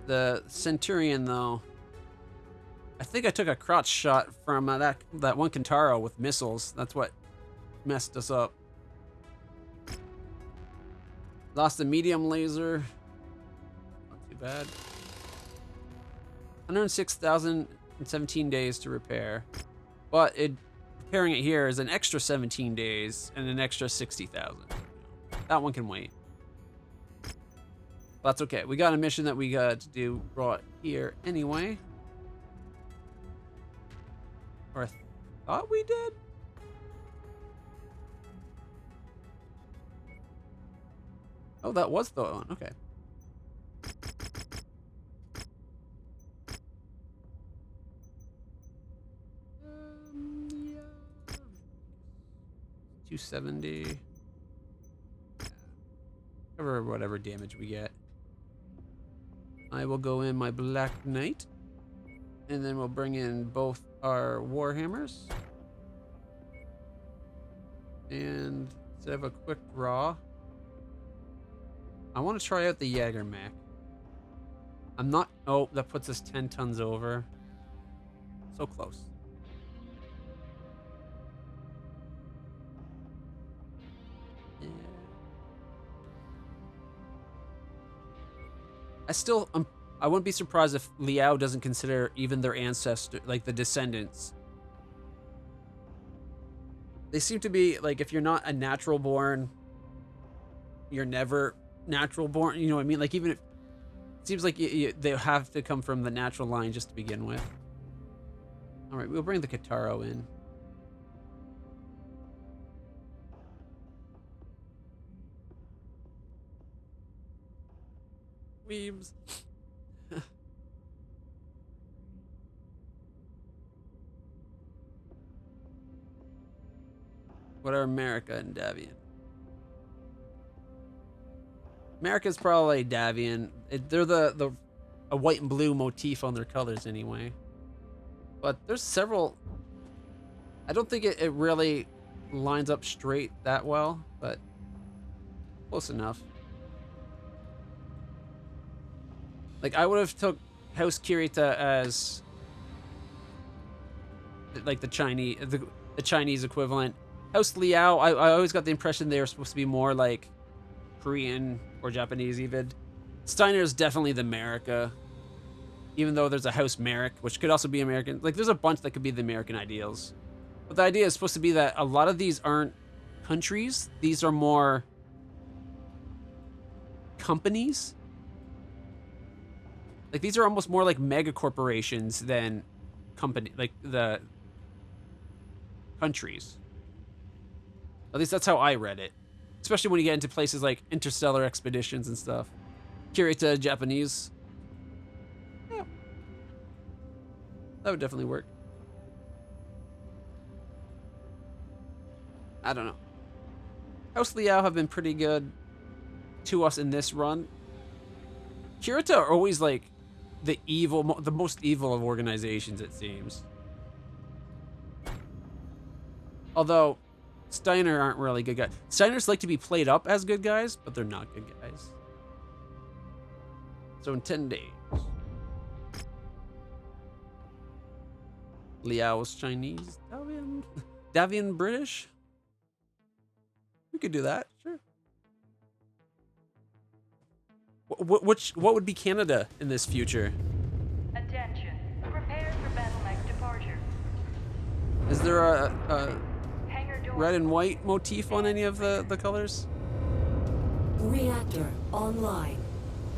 The Centurion, though, I think I took a crotch shot from that one Kintaro with missiles. That's what messed us up. Lost a medium laser. Not too bad. 106,017 days to repair. But repairing it here is an extra 17 days and an extra 60,000. That one can wait. That's okay. We got a mission that we got to do right here anyway. Or I thought we did? Oh, that was the one. Okay. Yeah. 270. Cover whatever damage we get. I will go in my Black Knight. And then we'll bring in both our Warhammers. And let's have a quick draw. I want to try out the Jaeger mech. I'm not... Oh, that puts us 10 tons over. So close. Yeah. I wouldn't be surprised if Liao doesn't consider even their ancestor, like the descendants. They seem to be, like, if you're not a natural born, you're never natural born. You know what I mean? Like, even if it seems like they have to come from the natural line just to begin with. All right, we'll bring the Kintaro in. Weebs. What are America and Davian? America's probably Davian. They're a white and blue motif on their colors anyway. But there's several. I don't think it really lines up straight that well, but close enough. Like, I would have took House Kirita as like the Chinese equivalent. House Liao, I always got the impression they were supposed to be more like Korean or Japanese even. Steiner's definitely the America. Even though there's a House Merrick, which could also be American. Like, there's a bunch that could be the American ideals. But the idea is supposed to be that a lot of these aren't countries. These are more companies. Like, these are almost more like mega corporations than like the countries. At least that's how I read it. Especially when you get into places like interstellar expeditions and stuff. Kirita, Japanese. Yeah. That would definitely work. I don't know. House Liao have been pretty good to us in this run. Kirita are always like the most evil of organizations, it seems. Although Steiner aren't really good guys. Steiners like to be played up as good guys, but they're not good guys. So in 10 days. Liao's Chinese. Davian British? We could do that, sure. What would be Canada in this future? Attention. Prepare for battle mech departure. Is there a red and white motif on any of the colors? Reactor online.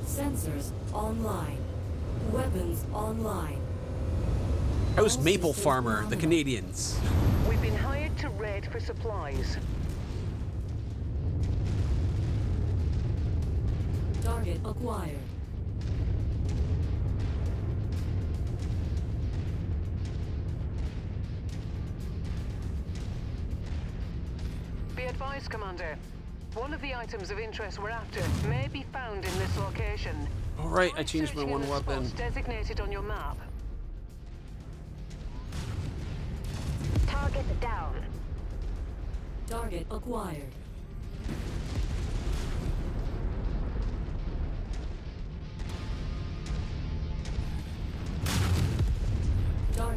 Sensors online. Weapons online. House Maple Farmer, the Canadians. We've been hired to raid for supplies. Target acquired. Be advised, Commander. One of the items of interest we're after may be found in this location. All right, I changed my Searching in one the weapon. spots designated on your map. Target down. Target acquired.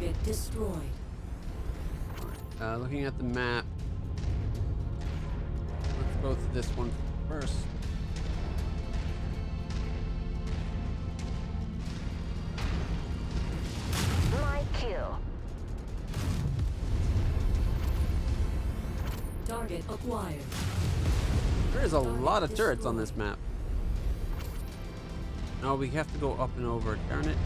Target destroyed. Looking at the map. Let's go to this one first. My kill. Target acquired. There is a lot of turrets on this map. No, we have to go up and over. Darn it.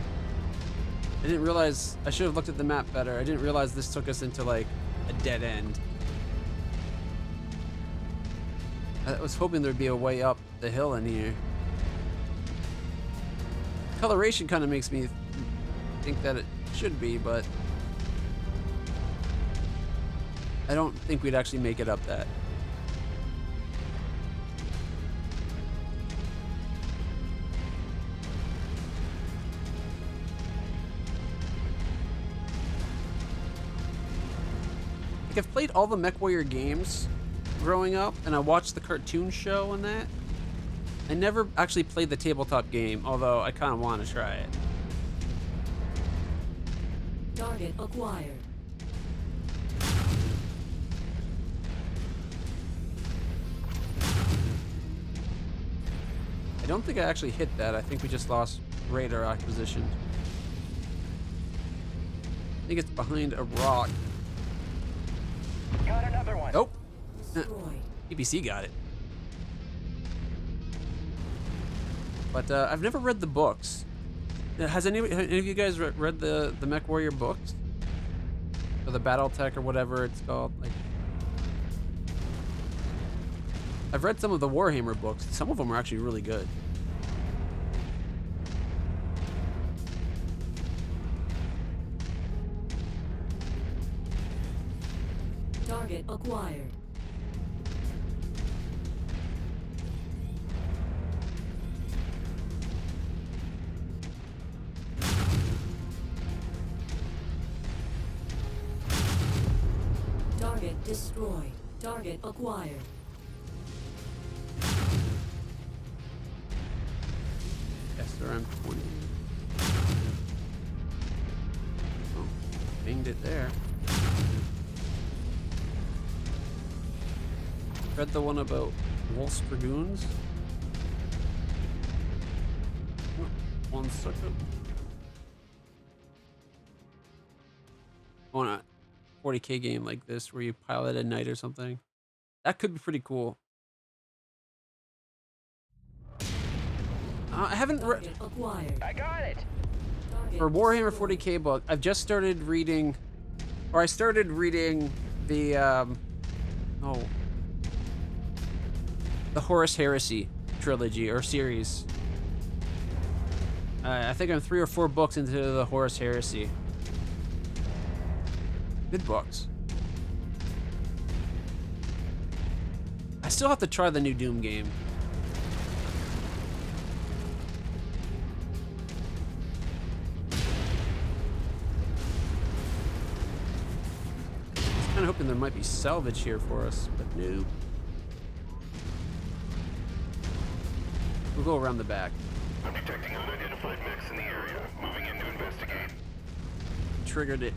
I didn't realize. I should have looked at the map better. I didn't realize this took us into like a dead end. I was hoping there'd be a way up the hill in here. Coloration kind of makes me think that it should be, but I don't think we'd actually make it up that. Like, I've played all the Mechwarrior games growing up, and I watched the cartoon show and that. I never actually played the tabletop game, although I kind of want to try it. Target acquired. I don't think I actually hit that. I think we just lost radar acquisition. I think it's behind a rock. Got another one. Nope. Destroyed. BBC got it. But I've never read the books. Has any of you guys read the Mechwarrior books? Or the Battletech or whatever it's called? Like, I've read some of the Warhammer books. Some of them are actually really good. Target acquired. Target destroyed. Target acquired. SRM-20. Oh, banged it there. Read the one about Wolf's Dragoons? One second. On a 40k game like this where you pilot at night or something. That could be pretty cool. I haven't read Target acquired. I got it. Target for Warhammer destroyed. 40k book. I've just started reading, or I started reading the the Horus Heresy trilogy or series. I think I'm 3 or 4 books into the Horus Heresy. Good books. I still have to try the new Doom game. I was kind of hoping there might be salvage here for us, but no. We'll go around the back. I'm detecting unidentified mechs in the area. Moving in to investigate. Triggered it.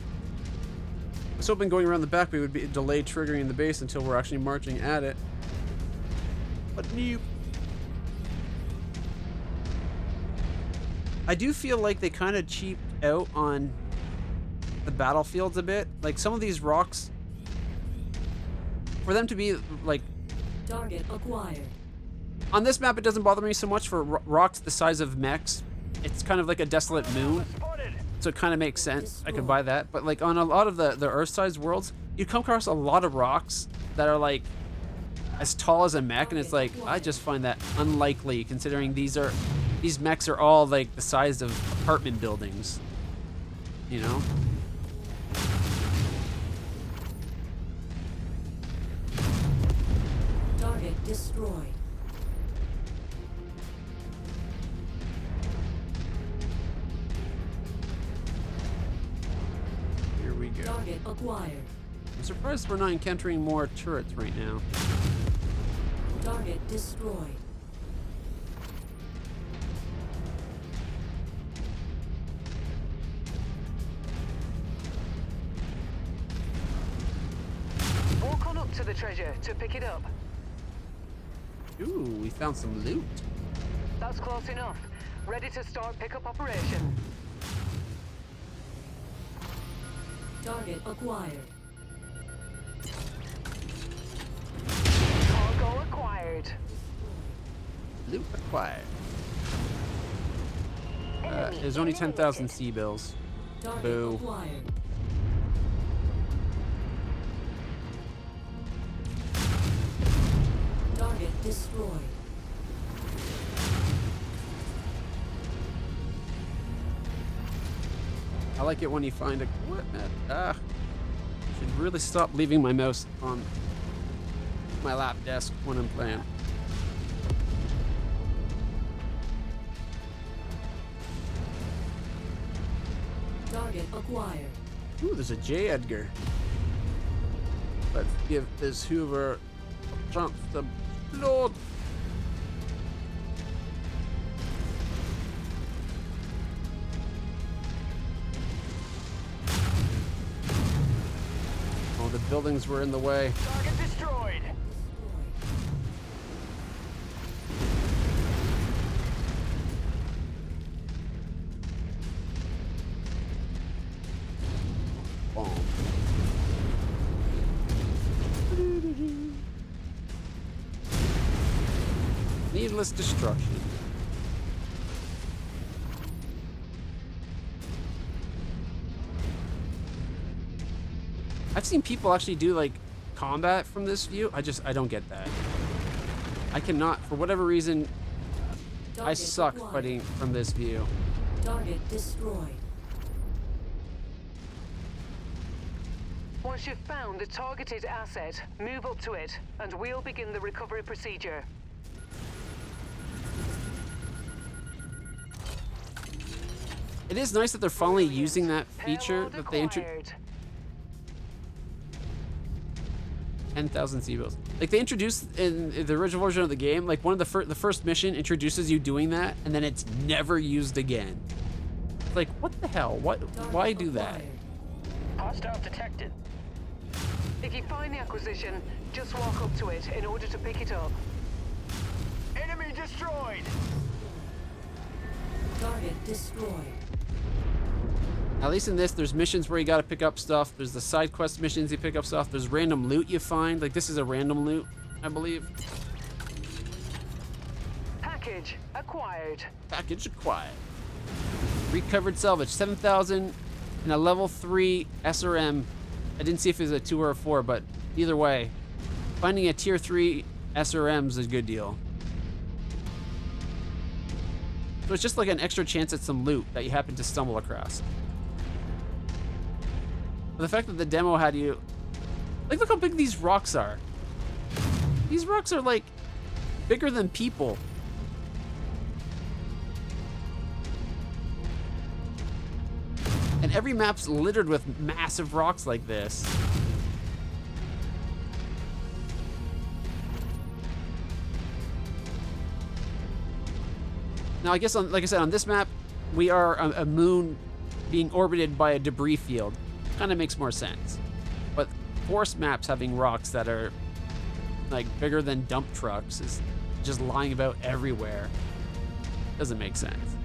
I was hoping going around the back we would be delayed triggering the base until we're actually marching at it. But nope. I do feel like they kind of cheaped out on the battlefields a bit. Like some of these rocks, for them to be like Target acquired. on this map, it doesn't bother me so much for rocks the size of mechs. It's kind of like a desolate moon, Spotted. so it kind of makes sense. I could buy that. But like on a lot of the Earth-sized worlds, you come across a lot of rocks that are like as tall as a mech, and it's like I just find that unlikely considering these mechs are all like the size of apartment buildings. You know? Target destroyed. Here we go. Target acquired. I'm surprised we're not encountering more turrets right now. Target destroyed. to the treasure to pick it up. Ooh, we found some loot. That's close enough. Ready to start pickup operation. Target acquired. Cargo acquired. Loot acquired. There's only 10,000 sea bills. Target Boo. acquired. Target destroyed. I like it when you find equipment. Should really stop leaving my mouse on my lap desk when I'm playing. Target acquired. Ooh, there's a J. Edgar. Let's give this Hoover a chance to explode. Oh, the buildings were in the way. Target destroyed. Bomb. Needless destruction. I've seen people actually do like combat from this view. I don't get that. I cannot, for whatever reason, I Target suck acquired. fighting from this view. Target destroyed. Once you've found the targeted asset, move up to it, and we'll begin the recovery procedure. It is nice that they're finally using that feature Payload that they introduced. acquired. 10,000 C-bills. Like they introduced in the original version of the game, like one of the first mission introduces you doing that, and then it's never used again. It's like, what the hell? What? Why do that? Acquired. Hostile detected. If you find the acquisition, just walk up to it in order to pick it up. Enemy destroyed. Target destroyed. At least in this, there's missions where you gotta pick up stuff. There's the side quest missions you pick up stuff. There's random loot you find. Like this is a random loot, I believe. Package acquired. Package acquired. Recovered salvage, 7,000 and a level 3 SRM. I didn't see if it was a 2 or a 4, but either way, finding a tier 3 SRM is a good deal. So it's just like an extra chance at some loot that you happen to stumble across. But the fact that the demo had you... Like, look how big these rocks are. These rocks are, like, bigger than people. And every map's littered with massive rocks like this. Now, I guess, like I said, on this map, we are a moon being orbited by a debris field. Kind of makes more sense. But forest maps having rocks that are like bigger than dump trucks is just lying about everywhere. Doesn't make sense.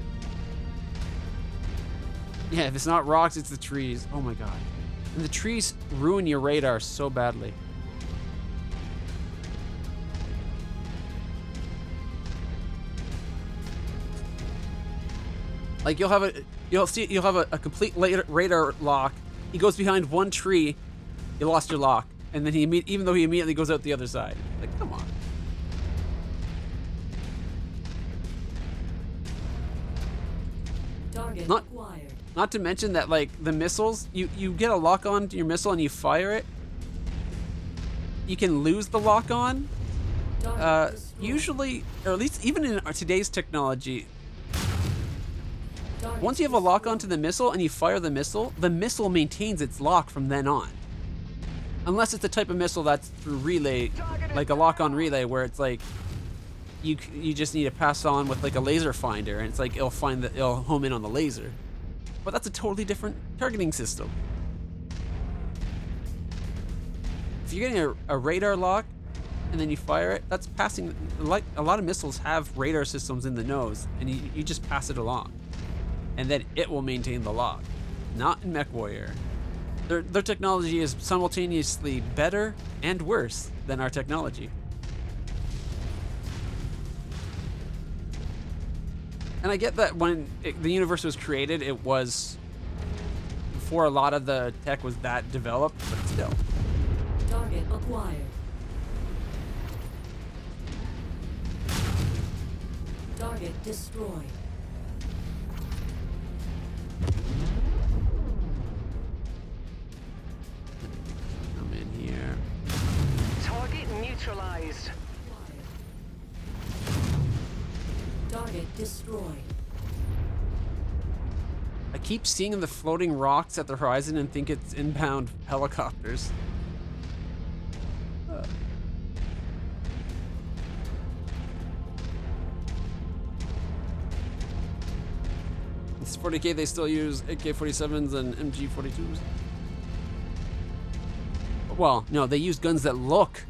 Yeah, if it's not rocks, it's the trees. Oh my god. And the trees ruin your radar so badly. Like you'll have a complete radar lock. He goes behind one tree, you lost your lock, and then even though he immediately goes out the other side. Like, come on. Target Not- acquired. Not to mention that like the missiles, you get a lock on to your missile and you fire it. You can lose the lock on. Target destroyed. Usually, or at least even in today's technology, Target once you have a lock onto the missile and you fire the missile maintains its lock from then on. Unless it's the type of missile that's through relay, like a lock-on relay, where it's like you just need to pass on with like a laser finder, and it's like it'll home in on the laser. But that's a totally different targeting system. if you're getting a radar lock and then you fire it, that's passing. Like a lot of missiles have radar systems in the nose, and you just pass it along, and then it will maintain the lock. Not in Mechwarrior. Their technology is simultaneously better and worse than our technology. And I get that when the universe was created, it was before a lot of the tech was that developed, but still. Target acquired. Target destroyed. Come in here. Target neutralized. Target destroyed. I keep seeing the floating rocks at the horizon and think it's inbound helicopters. It's 40k, they still use AK-47s and MG-42s. Well, no, they use guns that look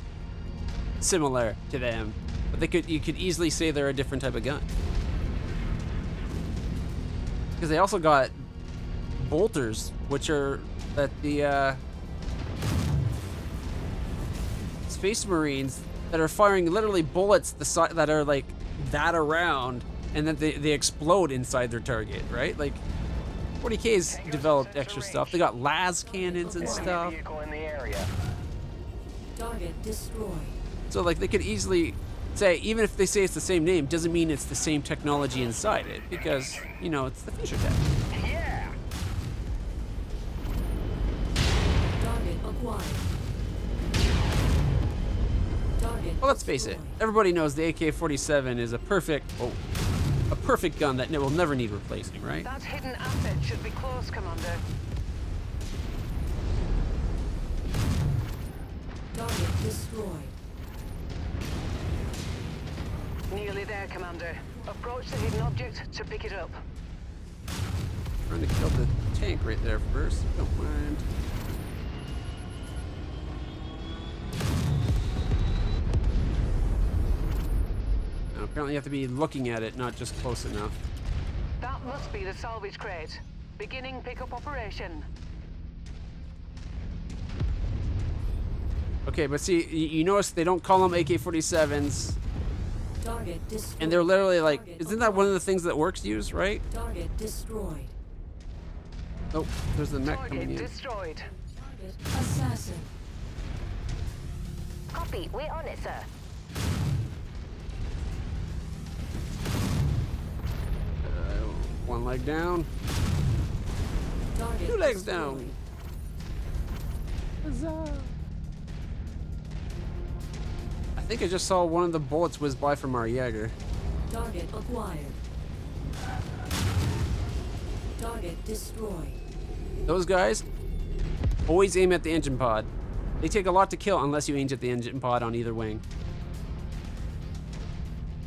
similar to them, but you could easily say they're a different type of gun. Because they also got bolters, which are that the Space Marines that are firing literally bullets that are like that around, and then they explode inside their target, right? Like 40k's developed extra stuff. They got las cannons and stuff. Vehicle in the area. Target destroyed. So like they could easily say, even if they say it's the same name, doesn't mean it's the same technology inside it, because you know it's the future tech. Yeah. Target acquired. Target Well, let's face it. destroyed. Everybody knows the AK-47 is a perfect gun that will never need replacing, right? That hidden asset should be close, Commander. Target destroyed. Nearly there, Commander. Approach the hidden object to pick it up. Trying to kill the tank right there first. Don't mind. Now, apparently you have to be looking at it, not just close enough. That must be the salvage crate. Beginning pickup operation. Okay, but see, you notice they don't call them AK-47s, Target destroyed. and they're literally like, Target isn't that one of the acquired. things that Orcs use, right? Target destroyed. Oh, there's the mech coming Target in. destroyed. Target assassin. Copy, we're on it, sir. One leg down. Target 2 legs destroyed. down. Huzzah. I think I just saw one of the bullets whiz by from our Jaeger. Target acquired. Target destroyed. Those guys always aim at the engine pod. They take a lot to kill unless you aim at the engine pod on either wing.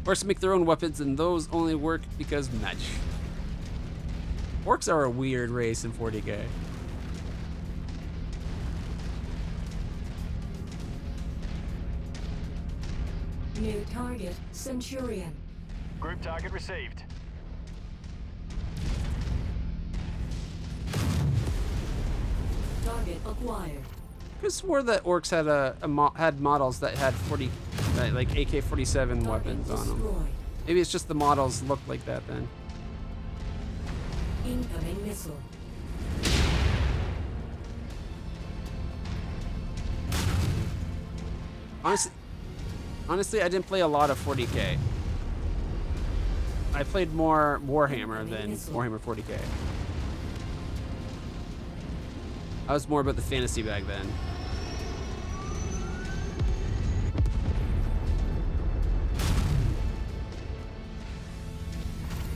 Orcs make their own weapons, and those only work because magic. Orcs are a weird race in 40k. New target Centurion. Group target received. Target acquired. I could swore that orcs had models that had like AK-47 weapons on them. Destroyed. Maybe it's just the models look like that then. Incoming missile. Honestly, I didn't play a lot of 40k. I played more Warhammer than Warhammer 40k. I was more about the fantasy back then.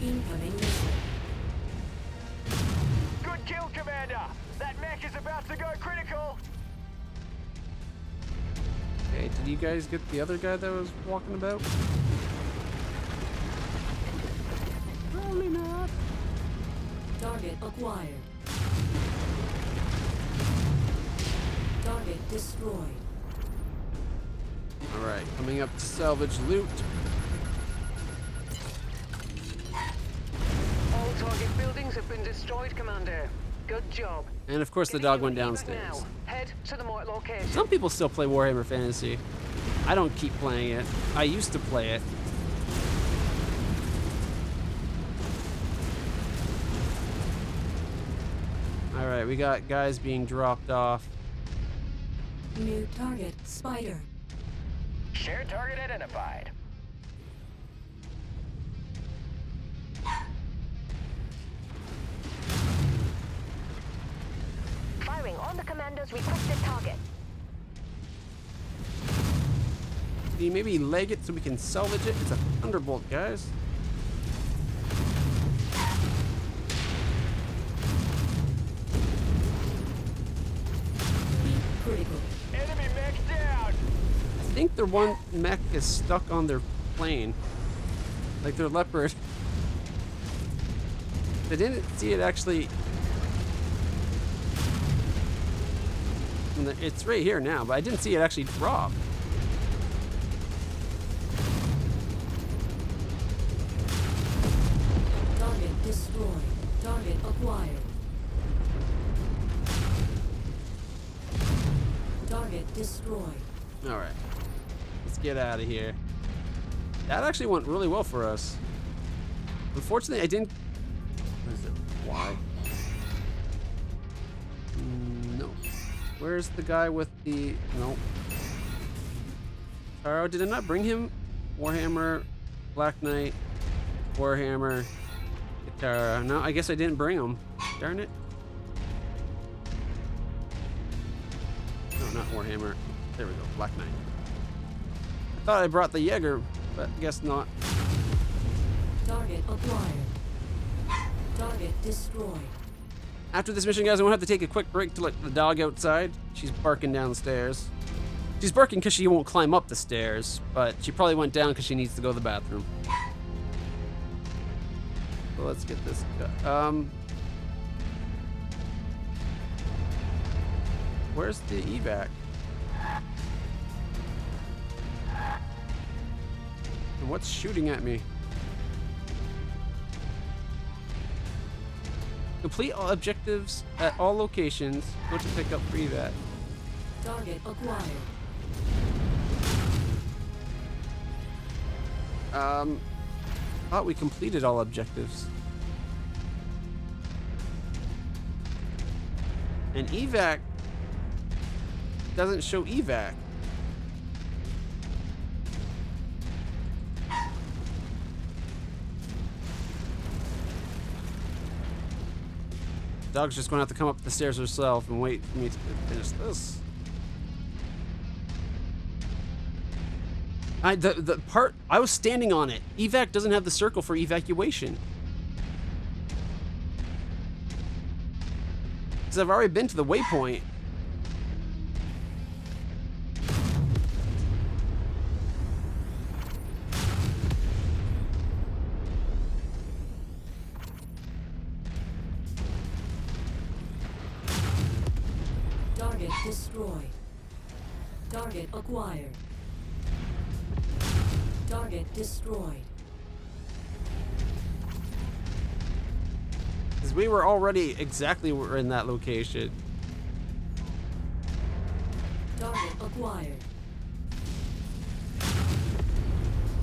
Incoming missile. Good kill, Commander. That mech is about to go critical. Okay, did you guys get the other guy that was walking about? Probably not. Target acquired. Target destroyed. All right, coming up to salvage loot. All target buildings have been destroyed, Commander. Good job. And of course, the Getting dog you went an evac downstairs. now. Head to the marked location. Some people still play Warhammer Fantasy. I don't keep playing it. I used to play it. All right, we got guys being dropped off. New target, Spider. Shared target identified. Firing on the commander's requested target. Can you maybe leg it so we can salvage it? It's a Thunderbolt, guys. Critical. Enemy mech down. I think their one mech is stuck on their plane. Like their Leopard. I didn't see it actually. It's right here now, but I didn't see it actually drop. Target destroyed. Target acquired. Target destroyed. All right, let's get out of here. That actually went really well for us. Unfortunately, I didn't. What is it? Why? No. Where's the guy with the? Nope. Taro, did I not bring him? Warhammer, Black Knight, Warhammer, Katara. No, I guess I didn't bring him. Darn it. No, not Warhammer. There we go, Black Knight. I thought I brought the Jaeger, but guess not. Target acquired. Target destroyed. After this mission, guys, I'm gonna have to take a quick break to let the dog outside. She's barking down the stairs. She's barking because she won't climb up the stairs, but she probably went down because she needs to go to the bathroom. So let's get this. Where's the evac? And what's shooting at me? Complete all objectives at all locations. Go to pick up for evac. Target acquired. Thought we completed all objectives. And evac doesn't show evac. Dog's just gonna have to come up the stairs herself and wait for me to finish this. The part I was standing on it. Evac doesn't have the circle for evacuation. Because I've already been to the waypoint. Target destroyed. Target acquired. Target destroyed. Because we were already exactly in that location. Target acquired.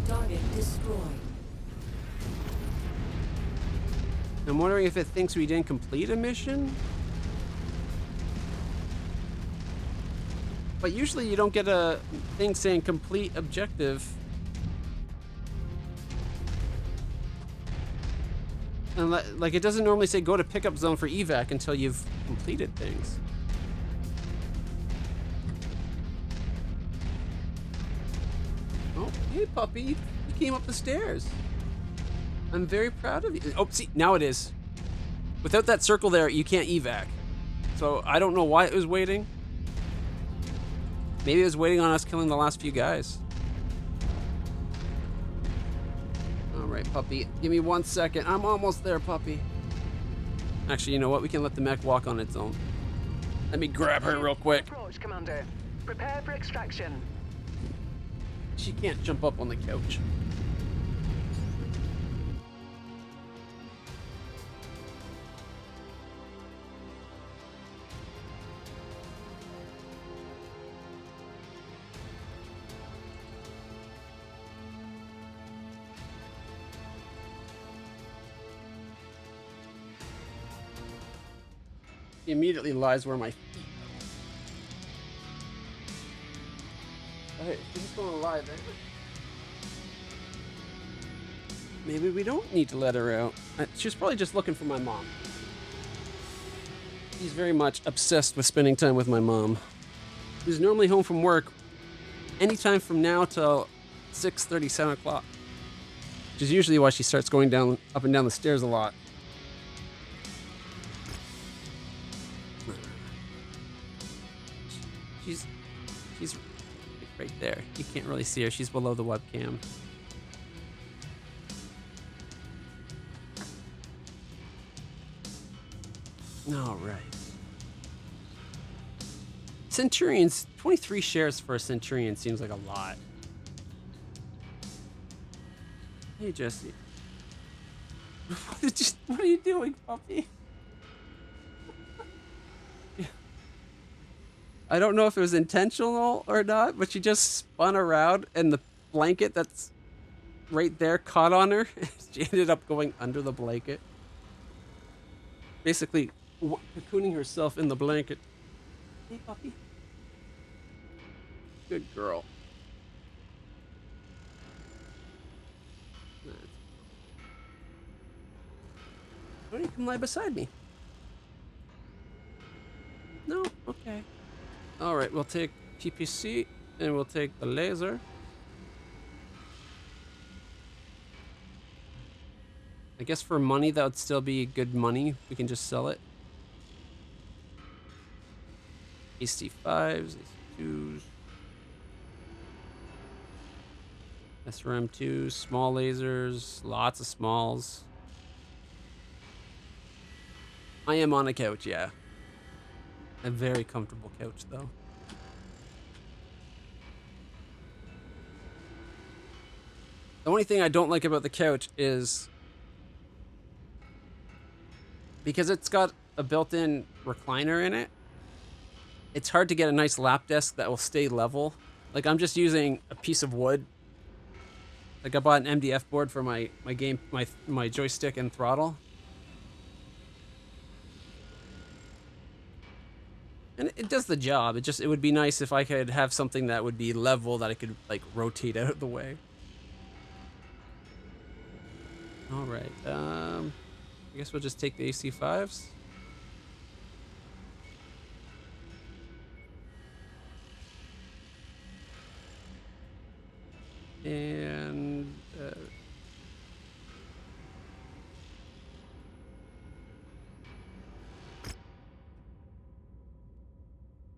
Target destroyed. I'm wondering if it thinks we didn't complete a mission? But usually you don't get a thing saying complete objective. And like it doesn't normally say go to pickup zone for evac until you've completed things. Oh, hey puppy, you came up the stairs. I'm very proud of you. Oh, see, now it is. Without that circle there, you can't evac. So I don't know why it was waiting. Maybe it was waiting on us killing the last few guys. All right, puppy. Give me 1 second. I'm almost there, puppy. Actually, you know what? We can let the mech walk on its own. Let me grab her real quick. Approach, Commander. Prepare for extraction. She can't jump up on the couch. He immediately lies where my feet are. Hey, she's just gonna lie there. Maybe we don't need to let her out. She's probably just looking for my mom. She's very much obsessed with spending time with my mom, who's normally home from work anytime from now till 6:30, 7 o'clock. Which is usually why she starts going down, up and down the stairs a lot. She's right there. You can't really see her. She's below the webcam. All right. Centurions, 23 shares for a Centurion seems like a lot. Hey, Jesse. What are you doing, puppy? I don't know if it was intentional or not, but she just spun around and the blanket that's right there caught on her. She ended up going under the blanket. Basically, cocooning herself in the blanket. Hey, puppy. Good girl. Why don't you come lie beside me? No? Okay. Alright, we'll take PPC and we'll take the laser. I guess for money that would still be good money. We can just sell it. AC5s, AC2s. SRM2s, small lasers, lots of smalls. I am on a couch, yeah. A very comfortable couch, though. The only thing I don't like about the couch is because it's got a built-in recliner in it, it's hard to get a nice lap desk that will stay level. Like, I'm just using a piece of wood. Like, I bought an MDF board for my joystick and throttle. And it does the job. It would be nice if I could have something that would be level that I could, like, rotate out of the way. All right. I guess we'll just take the AC5s. And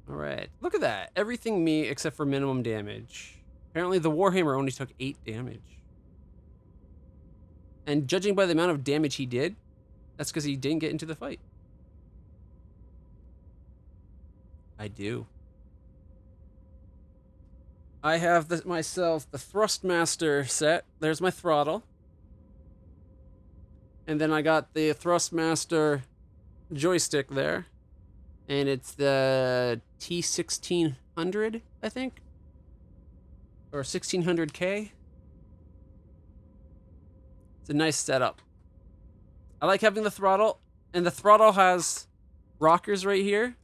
all right, look at that. Everything me except for minimum damage. Apparently the Warhammer only took 8 damage. And judging by the amount of damage he did, that's because he didn't get into the fight. I do. I have myself the Thrustmaster set. There's my throttle. And then I got the Thrustmaster joystick there. And it's the T1600, I think. Or 1600K. It's a nice setup. I like having the throttle. And the throttle has rockers right here.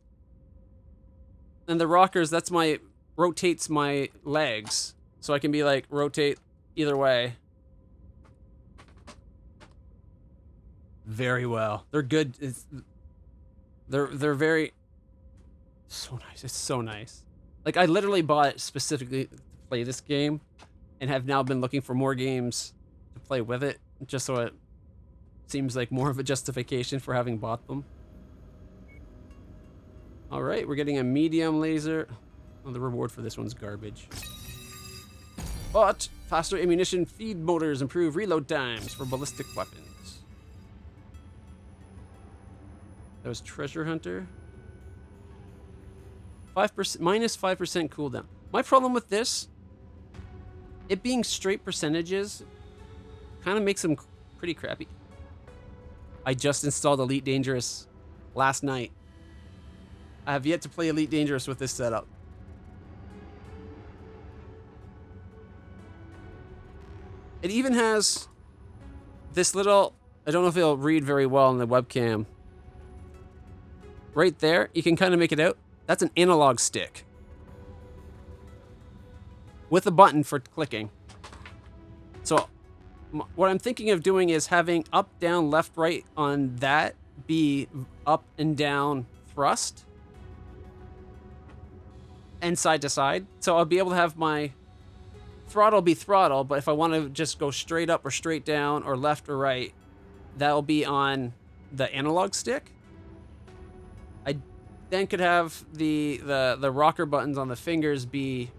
And the rockers, rotates my legs. So I can be like, rotate either way. Very well. They're good. They're very... So nice. It's so nice. Like, I literally bought it specifically to play this game. And have now been looking for more games to play with it. Just so it seems like more of a justification for having bought them. Alright, we're getting a medium laser. Oh, the reward for this one's garbage. But faster ammunition feed motors improve reload times for ballistic weapons. That was Treasure Hunter. 5% minus 5% cooldown. My problem with this it being straight percentages kind of makes them pretty crappy. I just installed Elite Dangerous last night. I have yet to play Elite Dangerous with this setup. It even has this little, I don't know if it'll read very well on the webcam. Right there, you can kind of make it out. That's an analog stick with a button for clicking. So what I'm thinking of doing is having up, down, left, right on that be up and down thrust and side to side. So I'll be able to have my throttle be throttle, but if I want to just go straight up or straight down or left or right, that'll be on the analog stick. I then could have the rocker buttons on the fingers be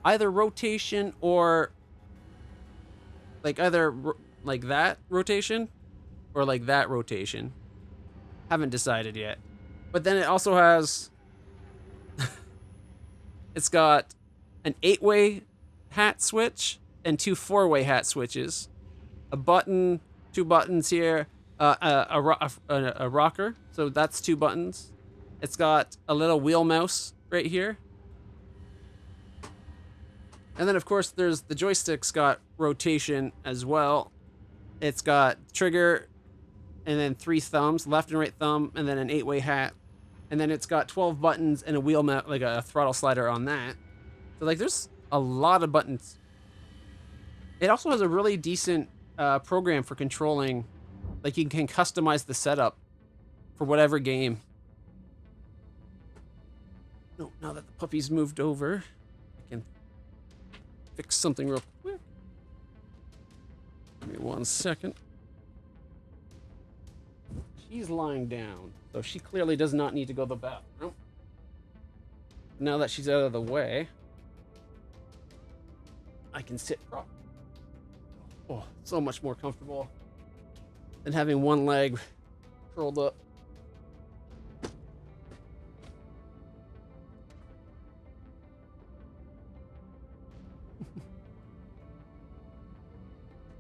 either rotation or like either like that rotation or like that rotation. Haven't decided yet. But then it also has it's got an 8-way hat switch and 2 4-way hat switches, a button, 2 buttons here, a rocker, so that's 2 buttons. It's got a little wheel mouse right here, and then of course there's the joystick's got rotation as well. It's got trigger and then 3 thumbs, left and right thumb, and then an 8-way hat, and then it's got 12 buttons and a wheel mouse, like a throttle slider on that. So like there's a lot of buttons. It also has a really decent program for controlling, like you can customize the setup for whatever game. No, now that the puppy's moved over, I can fix something real quick. Give me 1 second. She's lying down, so she clearly does not need to go to the bathroom. Now that she's out of the way, I can sit properly. Oh, so much more comfortable than having one leg curled up.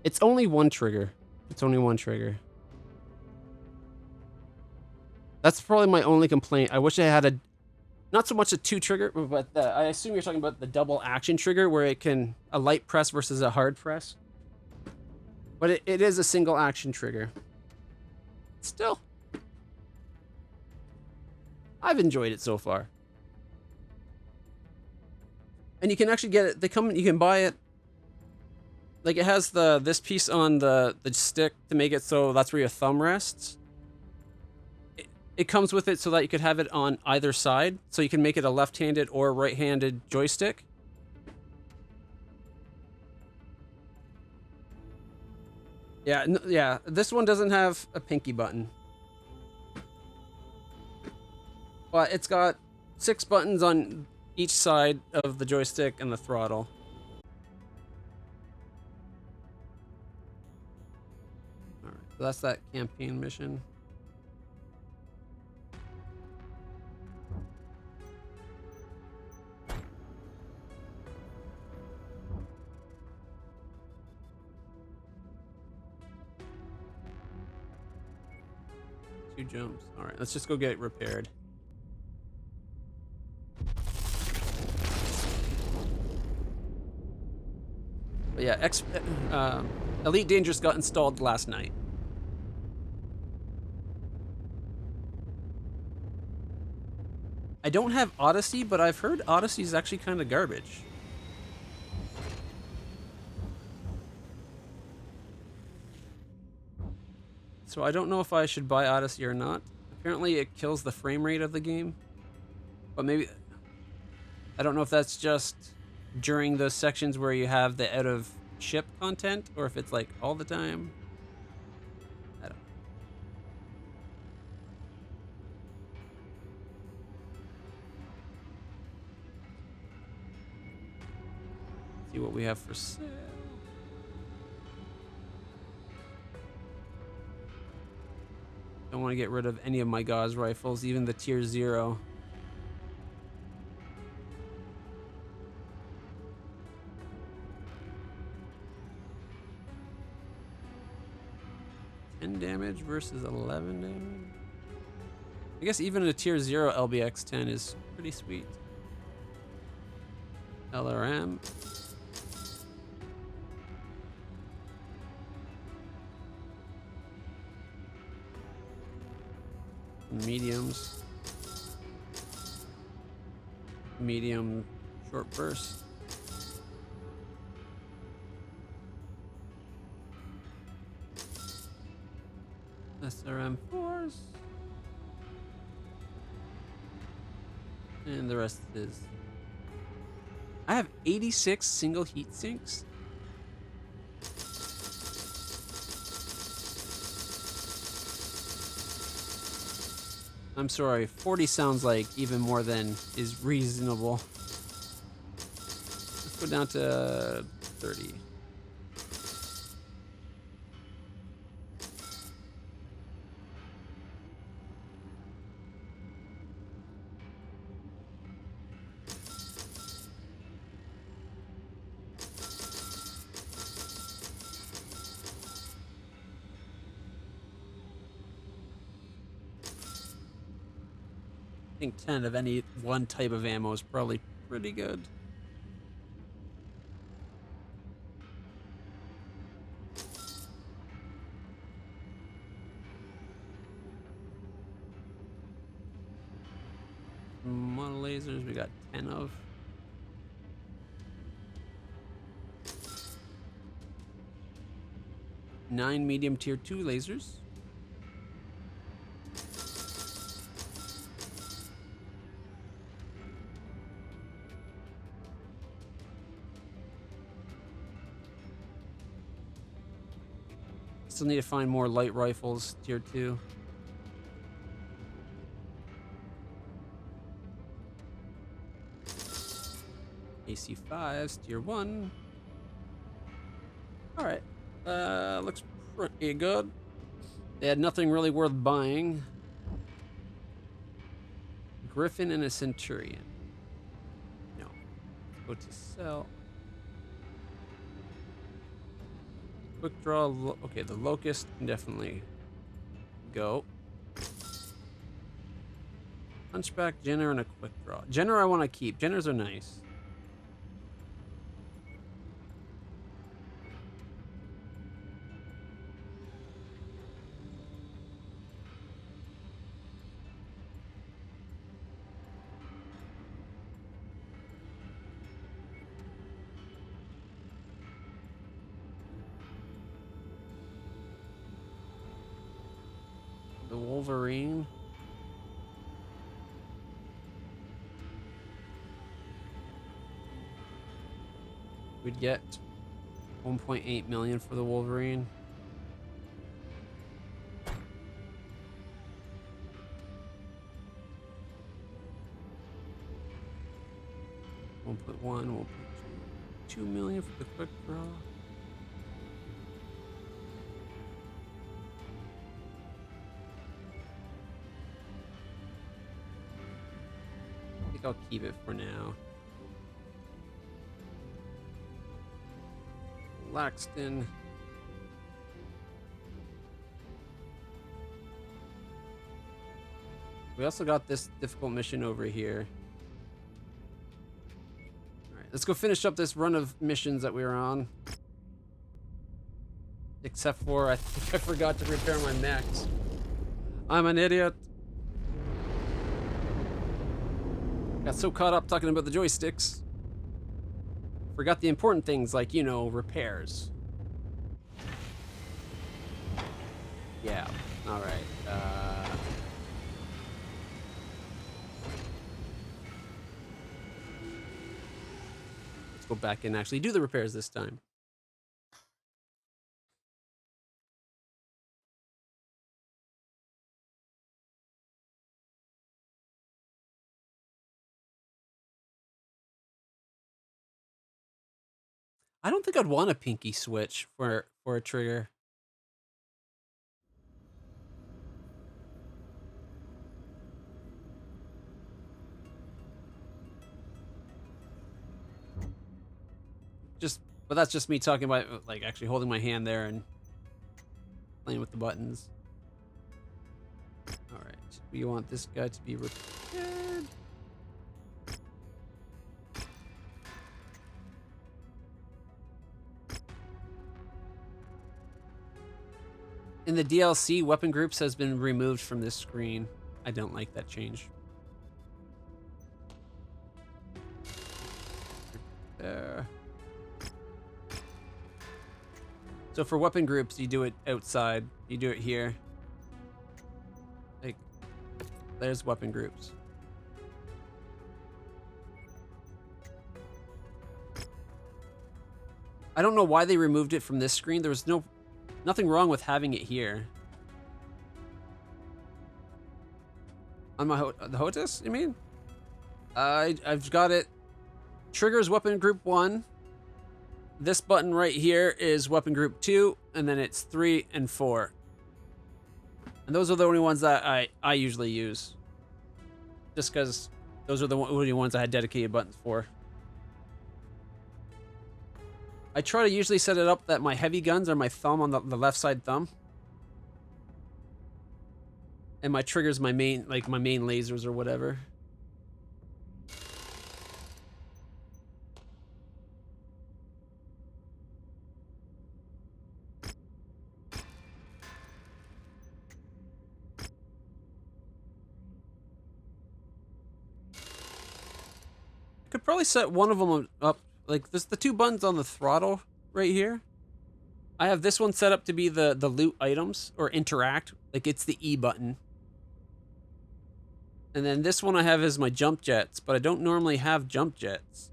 It's only one trigger. It's only one trigger. That's probably my only complaint. I wish I had a, not so much a 2 trigger, but I assume you're talking about the double action trigger where it can, a light press versus a hard press. But it is a single action trigger. Still, I've enjoyed it so far. And you can actually get it, you can buy it. Like it has this piece on the stick to make it so that's where your thumb rests. It comes with it so that you could have it on either side. So you can make it a left-handed or right-handed joystick. Yeah, this one doesn't have a pinky button. But it's got 6 buttons on each side of the joystick and the throttle. Alright, so that's that campaign mission. Jumps. All right, let's just go get it repaired. But yeah, Elite Dangerous got installed last night. I don't have Odyssey, but I've heard Odyssey is actually kind of garbage. So I don't know if I should buy Odyssey or not. Apparently it kills the frame rate of the game. But maybe, I don't know if that's just during those sections where you have the out of ship content or if it's like all the time. I don't know. See what we have for sale. Don't want to get rid of any of my Gauss rifles, even the tier 0. damage versus 11 damage. I guess even a tier 0 LBX-10 is pretty sweet. LRM. Mediums. Medium short burst. SRM4s. And the rest is... I have 86 single heat sinks. I'm sorry, 40 sounds like even more than is reasonable. Let's go down to 30. I think 10 of any one type of ammo is probably pretty good. Mono lasers we got 10 of. Nine medium tier 2 lasers. Still need to find more light rifles, tier 2. AC5s, tier 1. Alright. Looks pretty good. They had nothing really worth buying. Griffin and a Centurion. No. Let's go to sell. Quick draw. Okay, the Locust can definitely go. Hunchback, Jenner, and a quick draw. Jenner I want to keep. Jenners are nice. The Wolverine. We'd get 1.8 million for the Wolverine. One put 2 million for the quick draw. I think I'll keep it for now. Laxton. We also got this difficult mission over here. Alright, let's go finish up this run of missions that we were on. Except for, I think I forgot to repair my mechs. I'm an idiot. Got so caught up talking about the joysticks. Forgot the important things like, you know, repairs. Yeah, alright. Let's go back and actually do the repairs this time. I don't think I'd want a pinky switch for a trigger. But that's just me talking about like actually holding my hand there and playing with the buttons. All right, we want this guy to be repaired. In the DLC, weapon groups has been removed from this screen. I don't like that change. There. So for weapon groups, you do it outside. You do it here. Like, there's weapon groups. I don't know why they removed it from this screen. There was nothing wrong with having it here. On my the HOTAS, you mean? I've got it. Triggers weapon group 1. This button right here is weapon group 2, and then it's 3 and 4. And those are the only ones that I usually use. Just because those are the only ones I had dedicated buttons for. I try to usually set it up that my heavy guns are my thumb on the left side thumb. And my triggers my main lasers or whatever. I could probably set one of them up. Like, there's the 2 buttons on the throttle right here. I have this one set up to be the loot items or interact. Like, it's the E button. And then this one I have is my jump jets, but I don't normally have jump jets.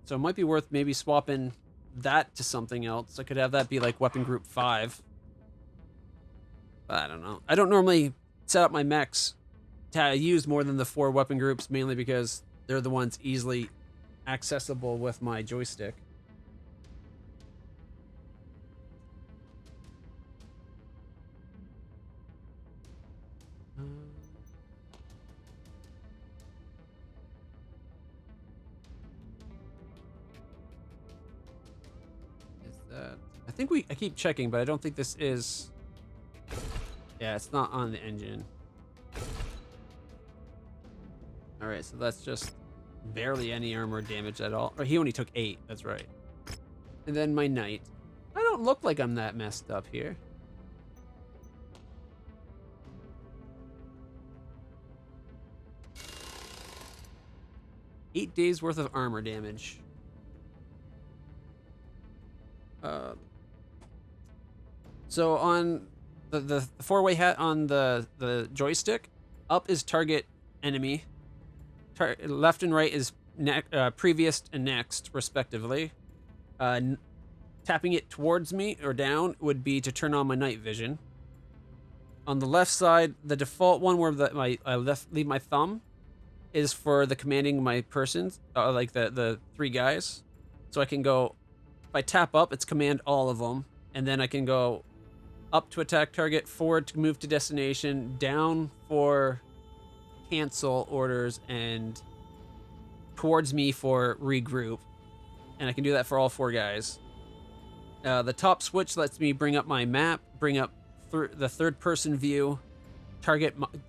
So it might be worth maybe swapping that to something else. I could have that be like weapon group 5. But I don't know. I don't normally set up my mechs to use more than the 4 weapon groups, mainly because they're the ones easily accessible with my joystick. Is that? I think I keep checking, but I don't think this is. Yeah, it's not on the engine. All right, so that's just barely any armor damage at all. Or he only took 8, that's right. And then my knight. I don't look like I'm that messed up here. Eight days worth of armor damage. So on the 4-way hat on the joystick, up is target enemy. Left and right is previous and next, respectively. Tapping it towards me or down would be to turn on my night vision. On the left side, the default one where I leave my thumb is for the commanding my persons, like the 3 guys. So I can go, if I tap up, it's command all of them, and then I can go up to attack target, forward to move to destination, down for cancel orders, and towards me for regroup. And I can do that for all 4 guys. The top switch lets me bring up my map, bring up the third-person view,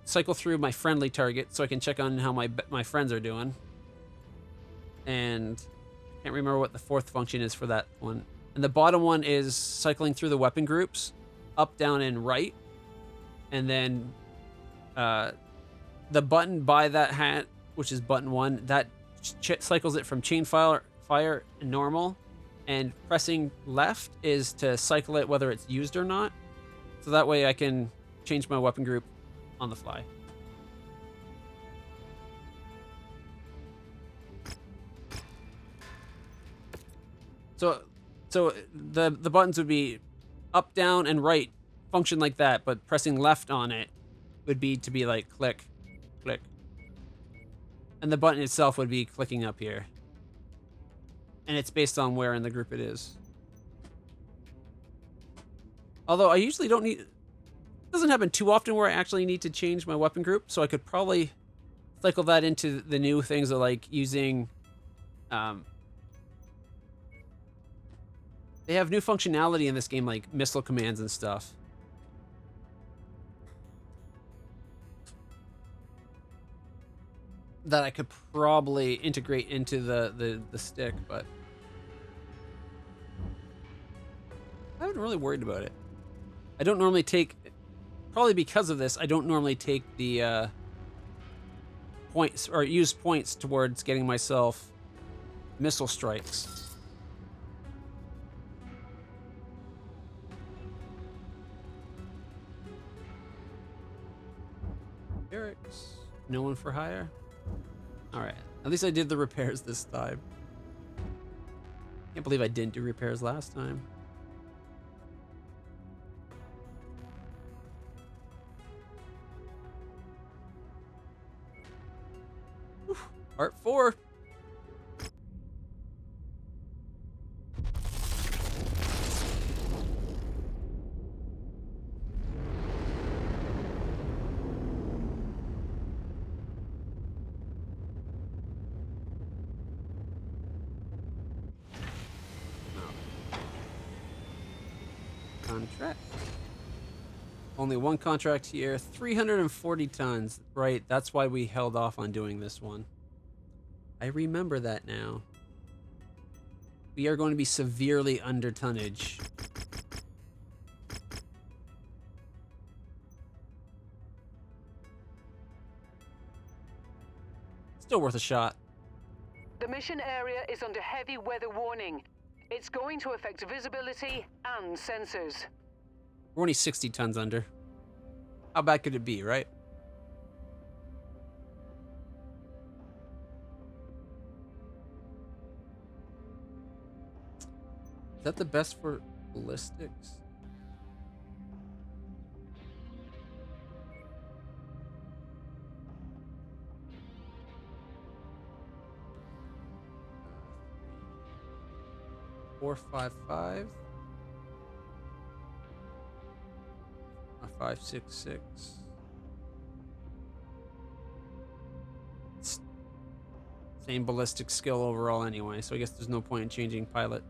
cycle through my friendly target so I can check on how my friends are doing. And I can't remember what the 4th function is for that one. And the bottom one is cycling through the weapon groups, up, down, and right. And then the button by that hat, which is button 1, that cycles it from chain fire and normal. And pressing left is to cycle it whether it's used or not. So that way I can change my weapon group on the fly. So the buttons would be up, down, and right, function like that, but pressing left on it would be to be like click, click. And the button itself would be clicking up here. And it's based on where in the group it is. Although I usually don't need... It doesn't happen too often where I actually need to change my weapon group, so I could probably cycle that into the new things of like using... They have new functionality in this game, like missile commands and stuff. that I could probably integrate into the stick, but I haven't really worried about it. I don't normally take, probably because of this, I don't normally take the points or use points towards getting myself missile strikes. Eric's no one for hire. All right, at least I did the repairs this time. Can't believe I didn't do repairs last time. Whew. Part 4. Contract. Only one contract here, 340 tons. Right, that's why we held off on doing this one. I remember that now. We are going to be severely under tonnage. Still worth a shot. The mission area is under heavy weather warning. It's going to affect visibility and sensors. We're only 60 tons under. How bad could it be, right? Is that the best for ballistics? Four, 5.5. 5.66. Same ballistic skill overall anyway, so I guess there's no point in changing pilot.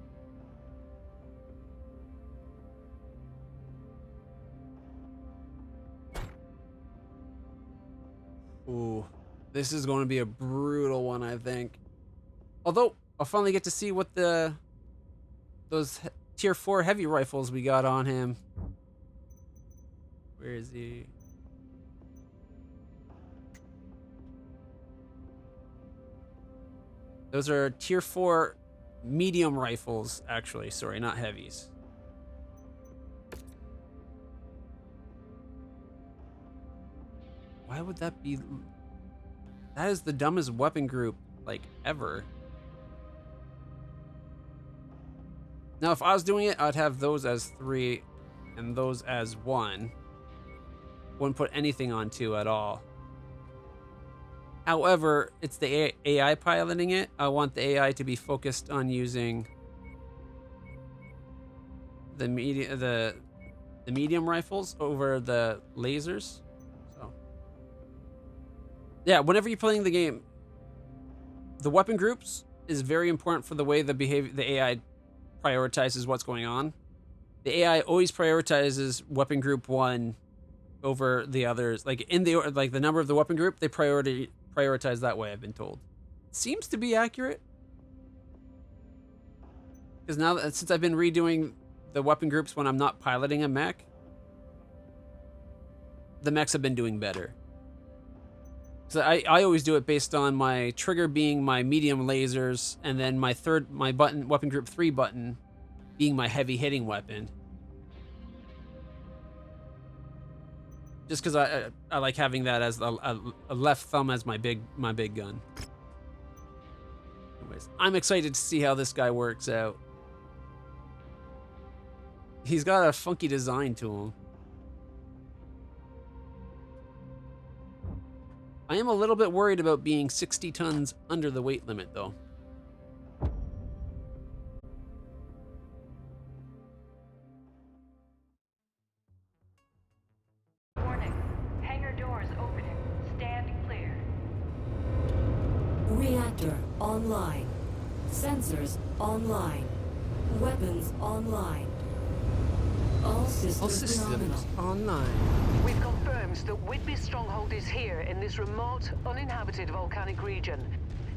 Ooh, this is going to be a brutal one, I think. Although I'll finally get to see what those tier 4 heavy rifles we got on him. Where is he? Those are tier 4 medium rifles, actually. Sorry, not heavies. Why would that be? That is the dumbest weapon group, like, ever. Now, if I was doing it, I'd have those as 3 and those as 1. Wouldn't put anything on 2 at all. However, it's the AI piloting it. I want the AI to be focused on using the medium rifles over the lasers. So, yeah, whenever you're playing the game, the weapon groups is very important for the way the AI prioritizes what's going on. The AI always prioritizes weapon group 1 over the others. Like the number of the weapon group, they prioritize that way, I've been told. Seems to be accurate. Because now since I've been redoing the weapon groups when I'm not piloting a mech, the mechs have been doing better. So I always do it based on my trigger being my medium lasers, and then my weapon group 3 button being my heavy hitting weapon. Just because I like having that as a left thumb as my big gun. Anyways, I'm excited to see how this guy works out. He's got a funky design to him. I am a little bit worried about being 60 tons under the weight limit, though. Warning. Hangar doors opening. Stand clear. Reactor online. Sensors online. Weapons online. All systems nominal. online. We've confirmed that Whitby's stronghold is here in this remote, uninhabited volcanic region.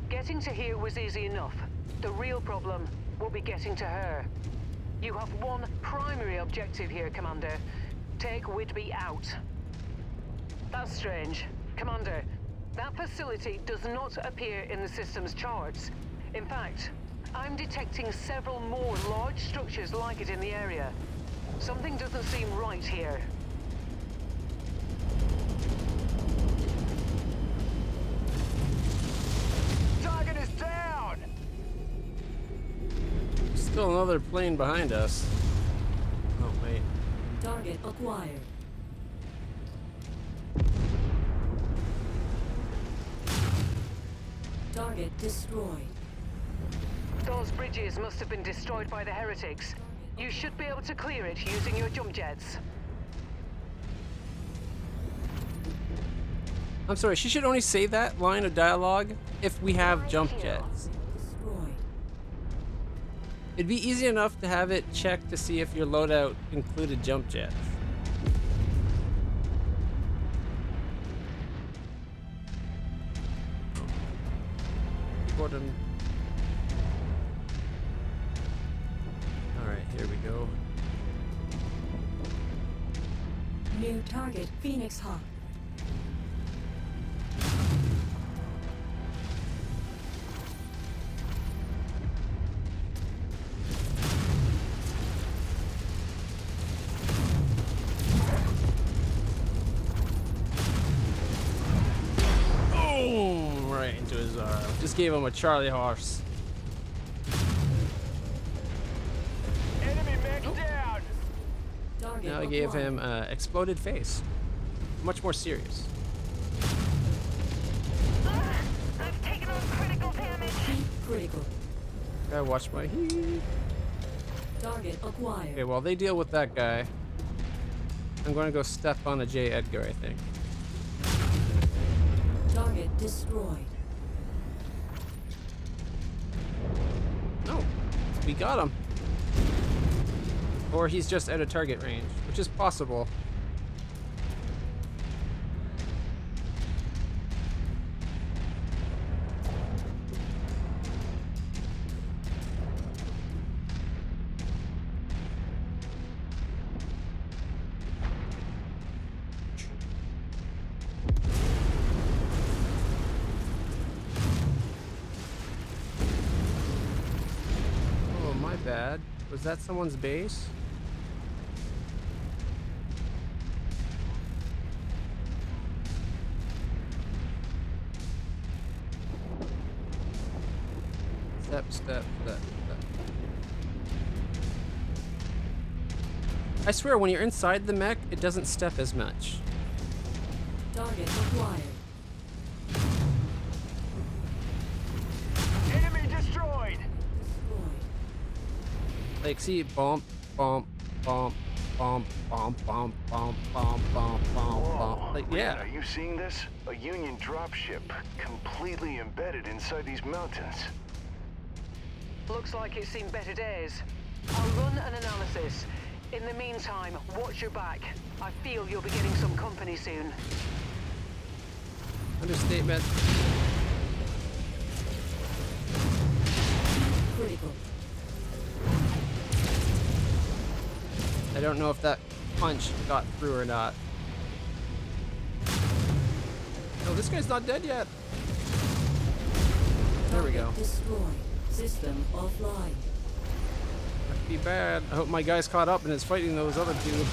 Getting to here was easy enough. The real problem will be getting to her. You have one primary objective here, Commander. Take Whitby out. That's strange. Commander, that facility does not appear in the system's charts. In fact, I'm detecting several more large structures like it in the area. Something doesn't seem right here. Target is down! Still another plane behind us. Oh, wait. Target acquired. Target destroyed. Those bridges must have been destroyed by the heretics. You should be able to clear it using your jump jets. I'm sorry, she should only say that line of dialogue if we have jump jets. Destroyed. It'd be easy enough to have it check to see if your loadout included jump jets. Gordon. Alright, here we go. New target Phoenix Hawk. Boom! Right into his arm. Just gave him a Charlie horse. Enemy mech down! Target Now I gave acquired. him exploded face. Much more serious. I've taken on critical damage. Heat critical. Gotta watch my heat. Target acquired. Okay, while they deal with that guy, I'm gonna go step on a J. Edgar, I think. Target destroyed. No, we got him. Or he's just out of target range, which is possible. Oh, my bad. Was that someone's base? Step. I swear, when you're inside the mech, it doesn't step as much. Target acquired. Enemy destroyed! Destroyed. Like, see, bump, bump, bump, bump, bump, bump, bump, bump, bump, bump. Like, yeah. Are you seeing this? A Union dropship, completely embedded inside these mountains. Looks like it's seen better days. I'll run an analysis. In the meantime, watch your back. I feel you'll be getting some company soon. Understatement. Critical. I don't know if that punch got through or not. No, this guy's not dead yet. There we go. Destroyed. System offline. That'd be bad. I hope my guy's caught up and is fighting those other two.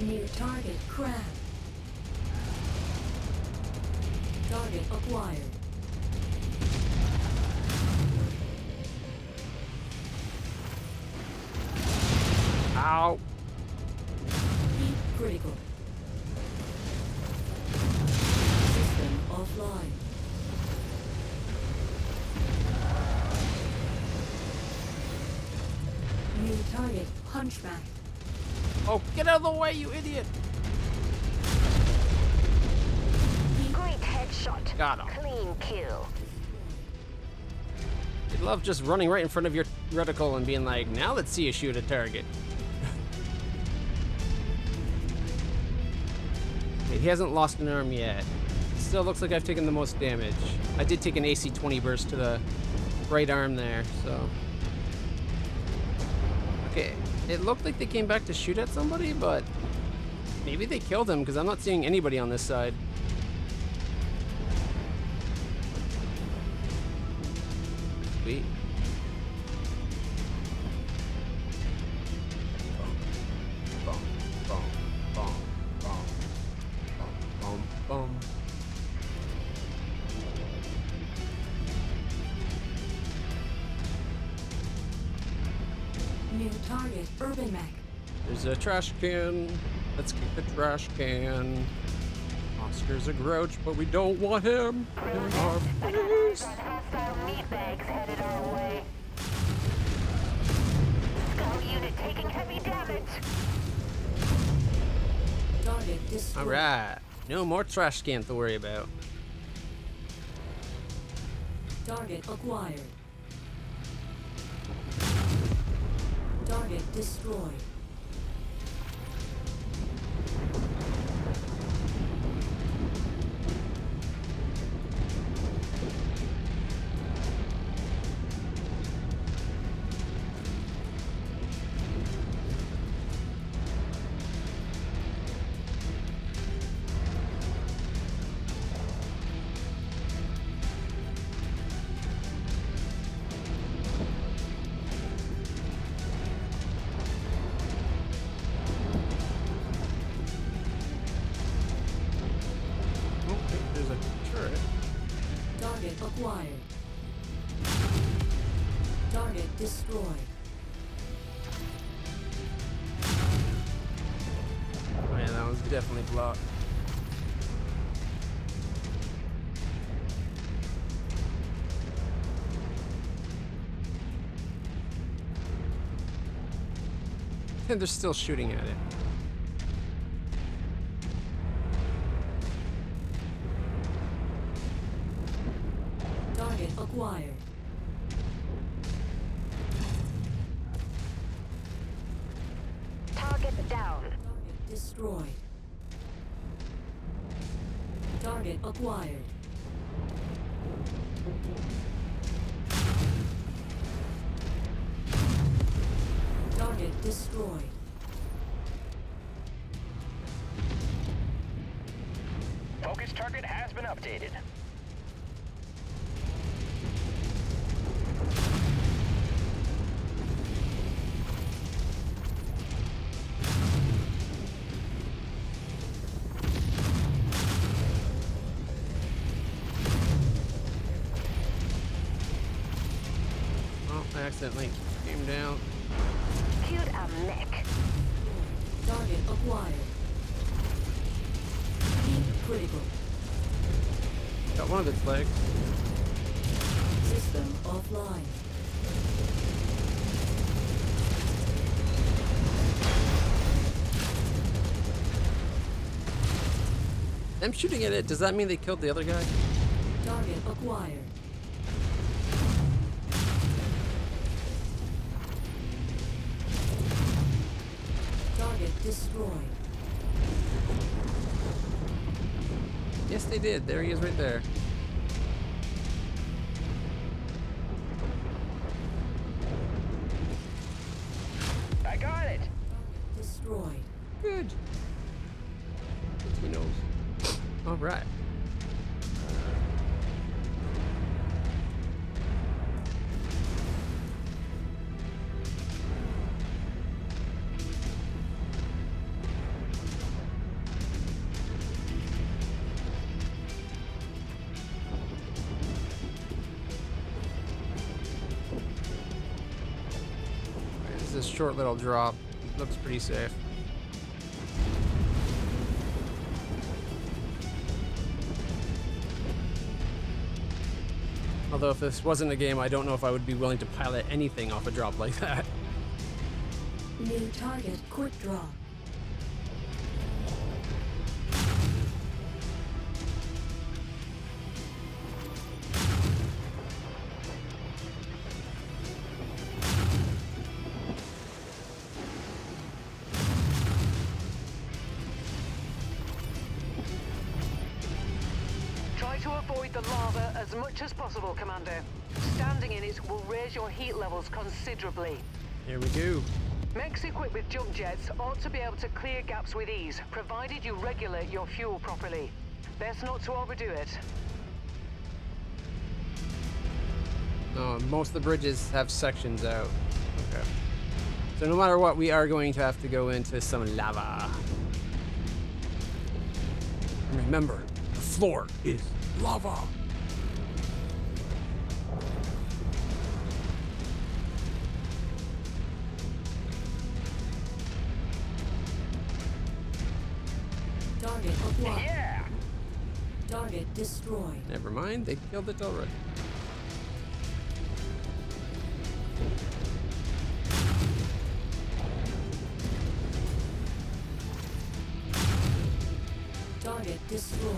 New target crab. Target acquired. Ow. Heat critical. System offline. New target hunchback. Oh, get out of the way, you idiot. Great headshot. Got him. Clean kill. You'd love just running right in front of your reticle and being like, now let's see you shoot a target. Alright, he hasn't lost an arm yet. Still looks like I've taken the most damage. I did take an AC-20 burst to the right arm there, so... Okay, it looked like they came back to shoot at somebody, but... Maybe they killed him, because I'm not seeing anybody on this side. Sweet. Boom, boom, boom, boom, boom, boom, boom. New target, Urban Mech. There's a trash can. Let's kick the trash can. Oscar's a grouch, but we don't want him in our face. Hostile meatbags headed our way. Scout unit taking heavy damage. Target destroyed. Alright. No more trash can to worry about. Target acquired. Target destroyed. Okay, there's a turret. Target acquired. Target destroyed. Oh yeah, that was definitely blocked. And they're still shooting at it. Target acquired. Target down. Target destroyed. Target acquired. Target destroyed. Focus target has been updated. Oh, I accidentally came down. Cute a mech. Target acquired. Deep critical. Got one of its legs. System offline. Them shooting at it, does that mean they killed the other guy? Target acquired. Target destroyed. Yes, they did. There he is right there. I got it. Destroyed. Good. He knows. All right. This is a short little drop. Looks pretty safe. Although if this wasn't a game, I don't know if I would be willing to pilot anything off a drop like that. New target quick draw. Try to avoid the lava as much as possible, Commander. Standing in it will raise your heat levels considerably. Here we go. Mechs equipped with jump jets ought to be able to clear gaps with ease, provided you regulate your fuel properly. Best not to overdo it. No, most of the bridges have sections out. Okay. So no matter what, we are going to have to go into some lava. And remember, the floor is lava. Target acquired. Yeah! Target destroyed. Never mind, they killed it already. Target destroyed.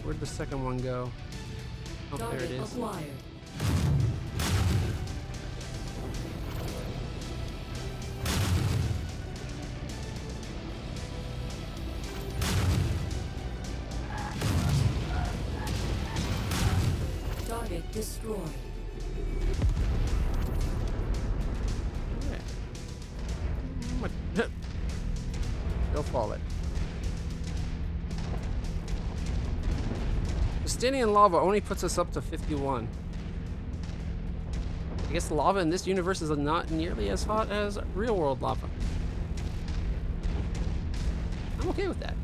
Where'd the second one go? Oh, there Target it is. acquired. Target destroyed. What? They'll fall it. Standing in lava only puts us up to 51. I guess lava in this universe is not nearly as hot as real world lava. I'm okay with that.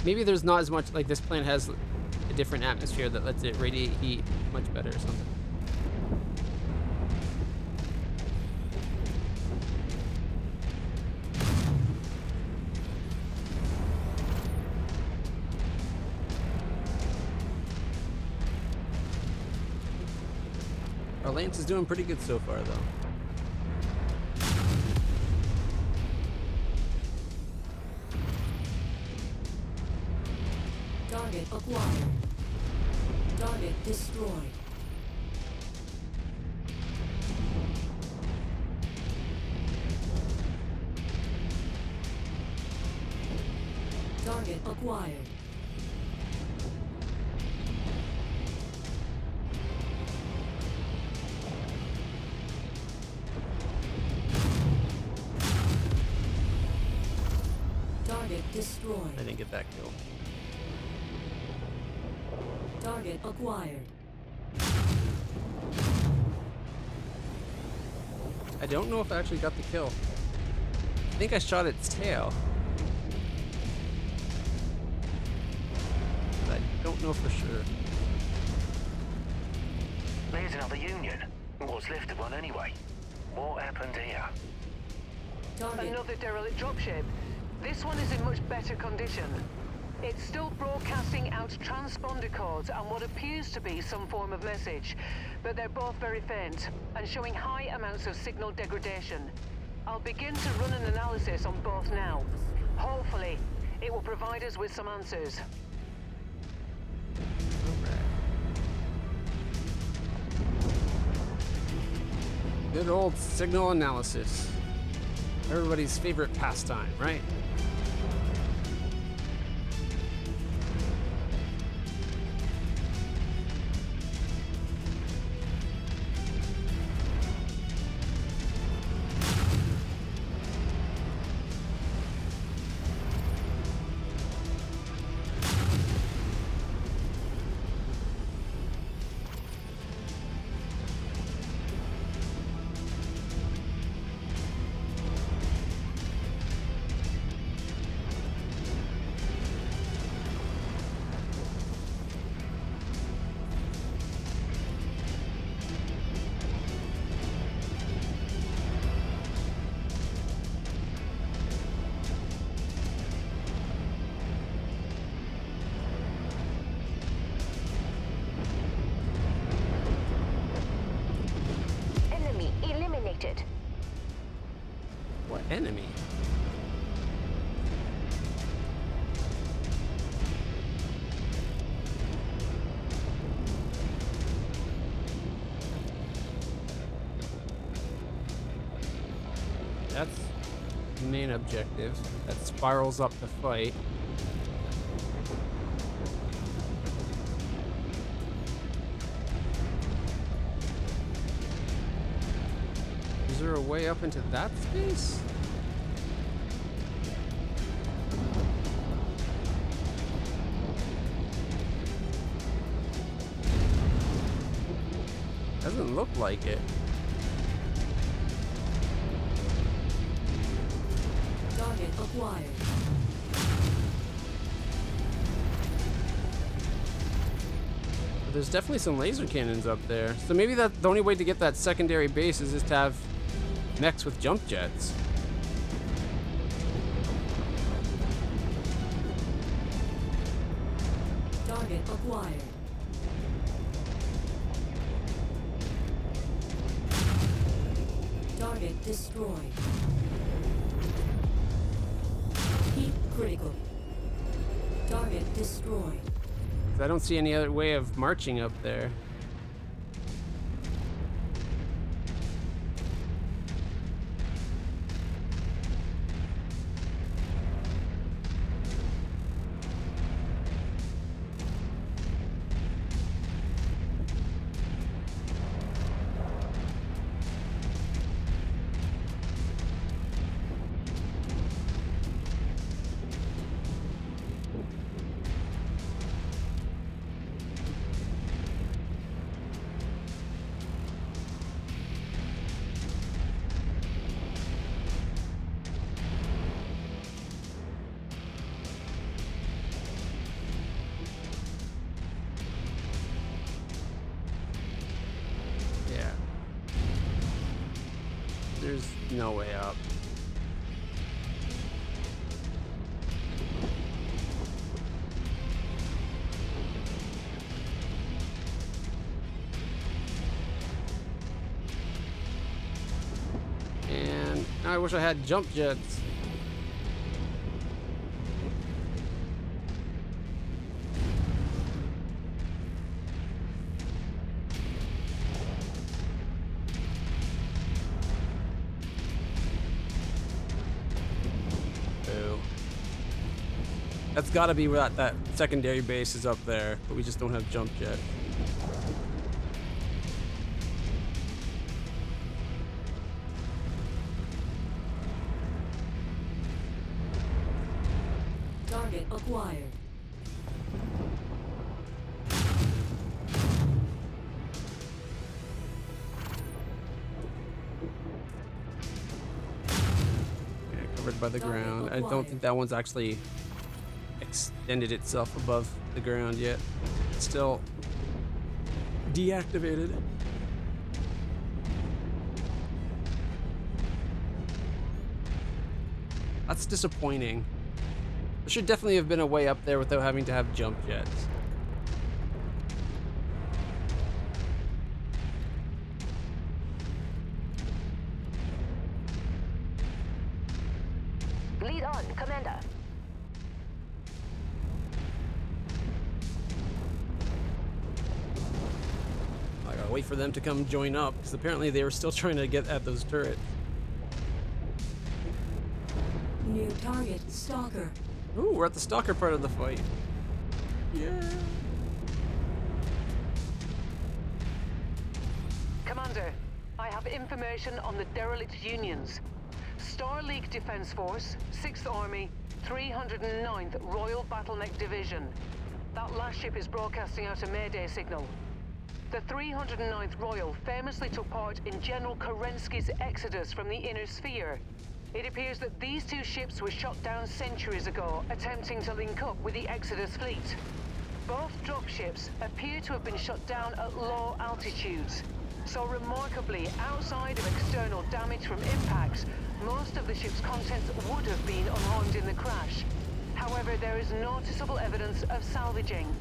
Maybe there's not as much, like this planet has a different atmosphere that lets it radiate heat much better or something. Our Lance is doing pretty good so far, though. Target acquired. Target destroyed. Target acquired. Target destroyed. I didn't get that kill. Target acquired. I don't know if I actually got the kill. I think I shot its tail. But I don't know for sure. There's another Union. What's left of one anyway? What happened here? Target. Another derelict dropship. This one is in much better condition. It's still broadcasting out transponder codes and what appears to be some form of message, but they're both very faint and showing high amounts of signal degradation. I'll begin to run an analysis on both now. Hopefully, it will provide us with some answers. Good old signal analysis. Everybody's favorite pastime, right? Enemy eliminated. What enemy? the main objective. That spirals up the fight. Is there a way up into that space? Doesn't look like it. Target acquired. But there's definitely some laser cannons up there. So maybe that the only way to get that secondary base is to have mechs with jump jets. Target acquired. Target destroyed. Heat critical. Target destroyed. 'Cause I don't see any other way of marching up there. Yeah. There's no way up. And now I wish I had jump jets. Boo. That's gotta be where that secondary base is up there, but we just don't have jump jet. Target acquired. Yeah, covered by the Target ground. I don't acquired. think that one's actually extended itself above the ground yet. It's still deactivated. That's disappointing. There should definitely have been a way up there without having to have jump jets. Lead on, Commander. I gotta wait for them to come join up, because apparently they were still trying to get at those turrets. New target stalker. Ooh, we're at the stalker part of the fight. Yeah. Commander, I have information on the derelict unions. Star League Defense Force, 6th Army, 309th Royal Battleneck Division. That last ship is broadcasting out a Mayday signal. The 309th Royal famously took part in General Kerensky's exodus from the Inner Sphere. It appears that these two ships were shot down centuries ago, attempting to link up with the Exodus fleet. Both dropships appear to have been shot down at low altitudes. So remarkably, outside of external damage from impacts, most of the ship's contents would have been unharmed in the crash. However, there is noticeable evidence of salvaging.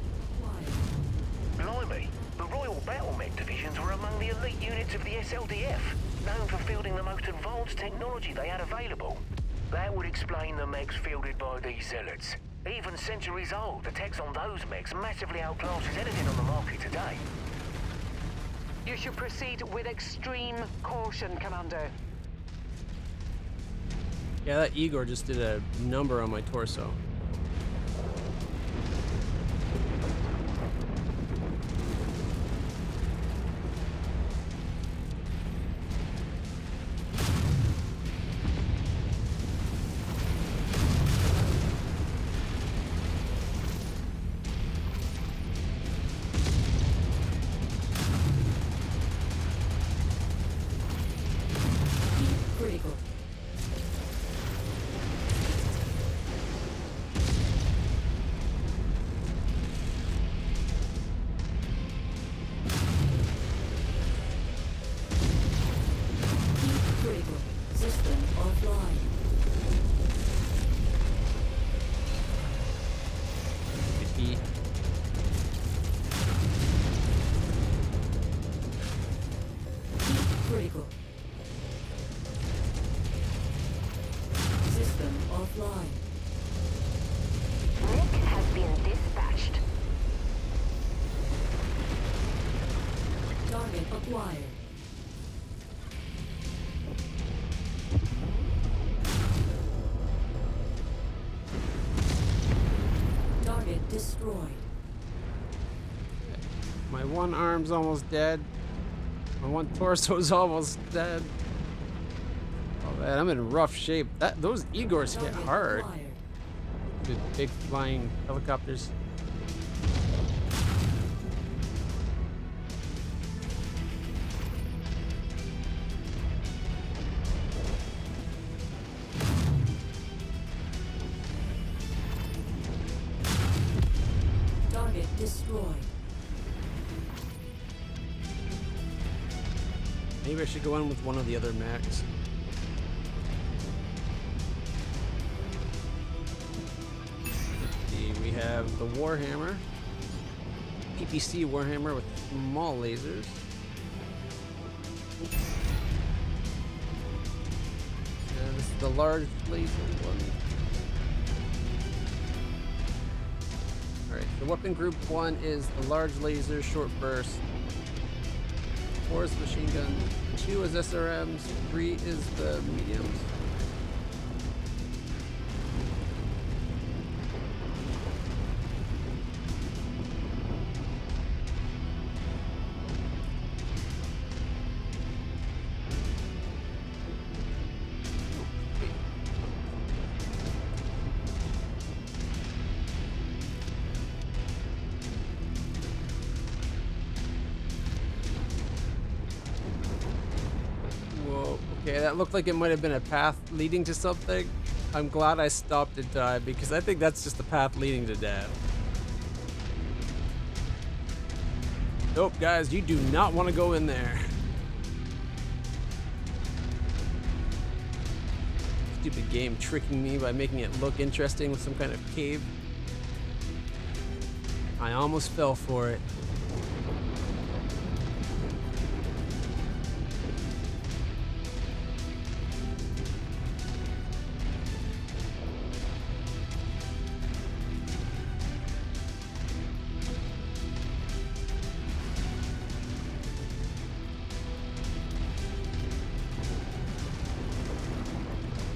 Blimey, the Royal Battlemech divisions were among the elite units of the SLDF, known for fielding the most advanced technology they had available. That would explain the mechs fielded by these zealots. Even centuries old, the techs on those mechs massively outclasses anything on the market today. You should proceed with extreme caution, Commander. Yeah, that Igor just did a number on my torso. Critical. Critical. System offline. Good E. Critical. System offline. Nick has been dispatched. Target acquired. Target destroyed. My one arm's almost dead. My one torso's almost dead. Oh man, I'm in rough shape. Those Igors hit Target hard. acquired. The big flying helicopters. Target destroyed. Maybe I should go in with one of the other mechs. Let's see, we have the Warhammer. PPC Warhammer with small lasers. And this is the large laser one. Alright, so weapon group 1 is the large laser short burst. 4 is machine gun, 2 is SRMs, 3 is the mediums. Whoa, okay, that looked like it might have been a path leading to something. I'm glad I stopped and died because I think that's just the path leading to death. Nope, guys, you do not want to go in there. Stupid game tricking me by making it look interesting with some kind of cave. I almost fell for it.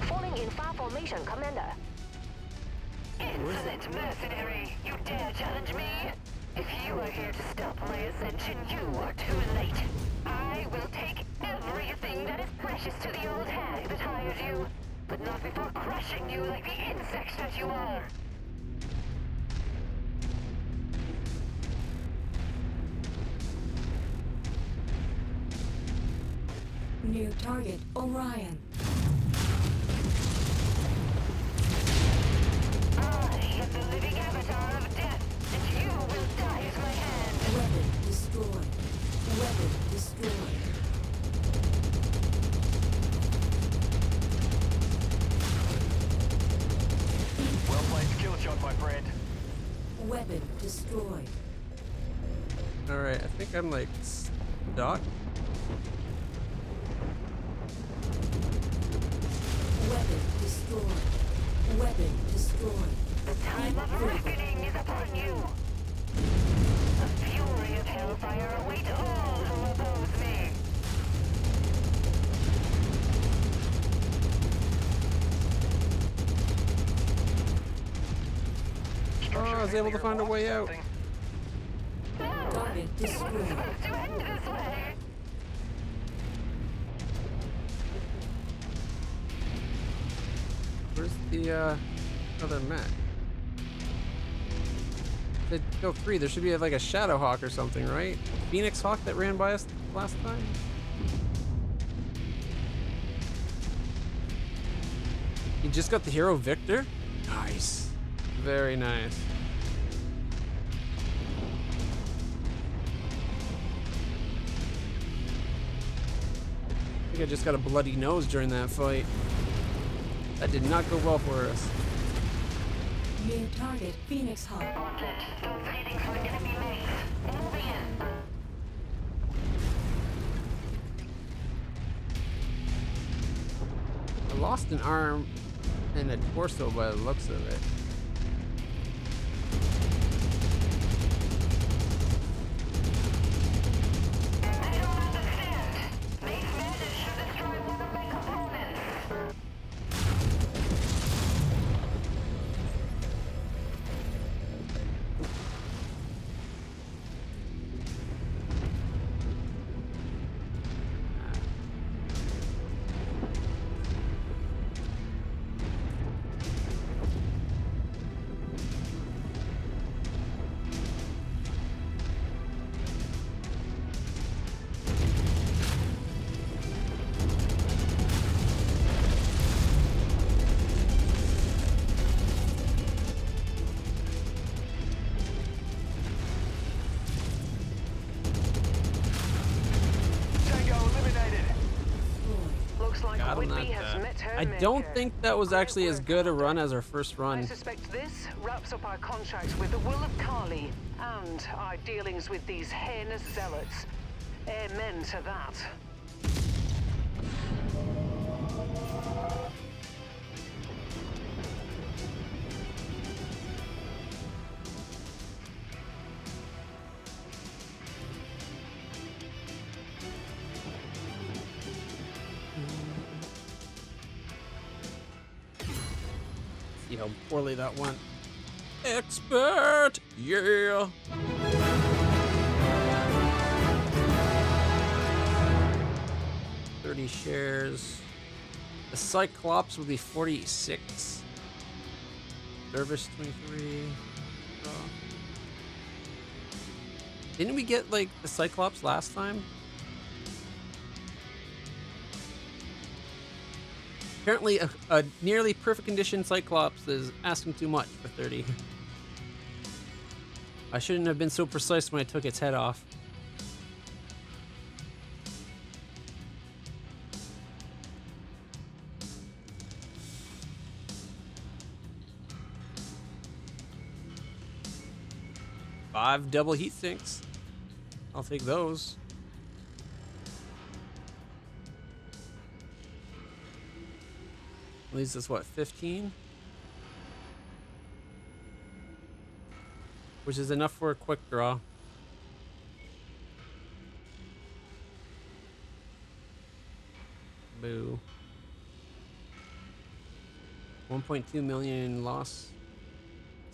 Falling in fire formation, Commander. Insolent mercenary! You dare challenge me? If you are here to stop my ascension, you are too late. I will take everything that is precious to the old hag that hired you, but not before crushing you like the insect that you are. New target Orion. I am the living avatar of death, and you will die at my hand. Weapon destroyed. Weapon destroyed. Well played kill shot, my friend. Weapon destroyed. Alright, I think I'm like stuck. Weapon destroyed. Weapon destroyed. The time of reckoning is upon you. The fury of hellfire awaits all who oppose me. I was able to find a way out. Target destroyed. To end this way. Where's the other mech? They kill 3. There should be like a Shadow Hawk or something, right? Phoenix Hawk that ran by us last time? You just got the hero Victor? Nice. Very nice. I think I just got a bloody nose during that fight. That did not go well for us. Near target Phoenix Hawk. Gauntlet. Stop heading for enemy base. Moving in. I lost an arm and a torso by the looks of it. I don't understand. These madness should destroy one of my components. Tango eliminated. Looks like Got him Whitby that has time. met her I don't maker. think that was Great actually as work, good a Commander. run as our first I run. suspect this wraps up our contract with the Will of Kali and our dealings with these heinous zealots. Amen to that. See how poorly that went. Expert! Yeah! $30 shares. The Cyclops will be 46. Service 23. Oh. Didn't we get like the Cyclops last time? Apparently a nearly perfect condition Cyclops is asking too much for 30. I shouldn't have been so precise when I took its head off. Five double heat sinks. I'll take those. Leaves us what, 15? Which is enough for a quick draw. Boo. 1.2 million loss.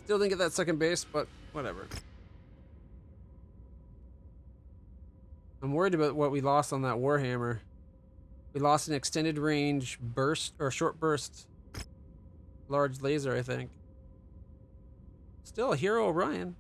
Still didn't get that second base, but whatever. I'm worried about what we lost on that Warhammer. We lost an extended range burst or short burst large laser, I think. Still a hero Orion.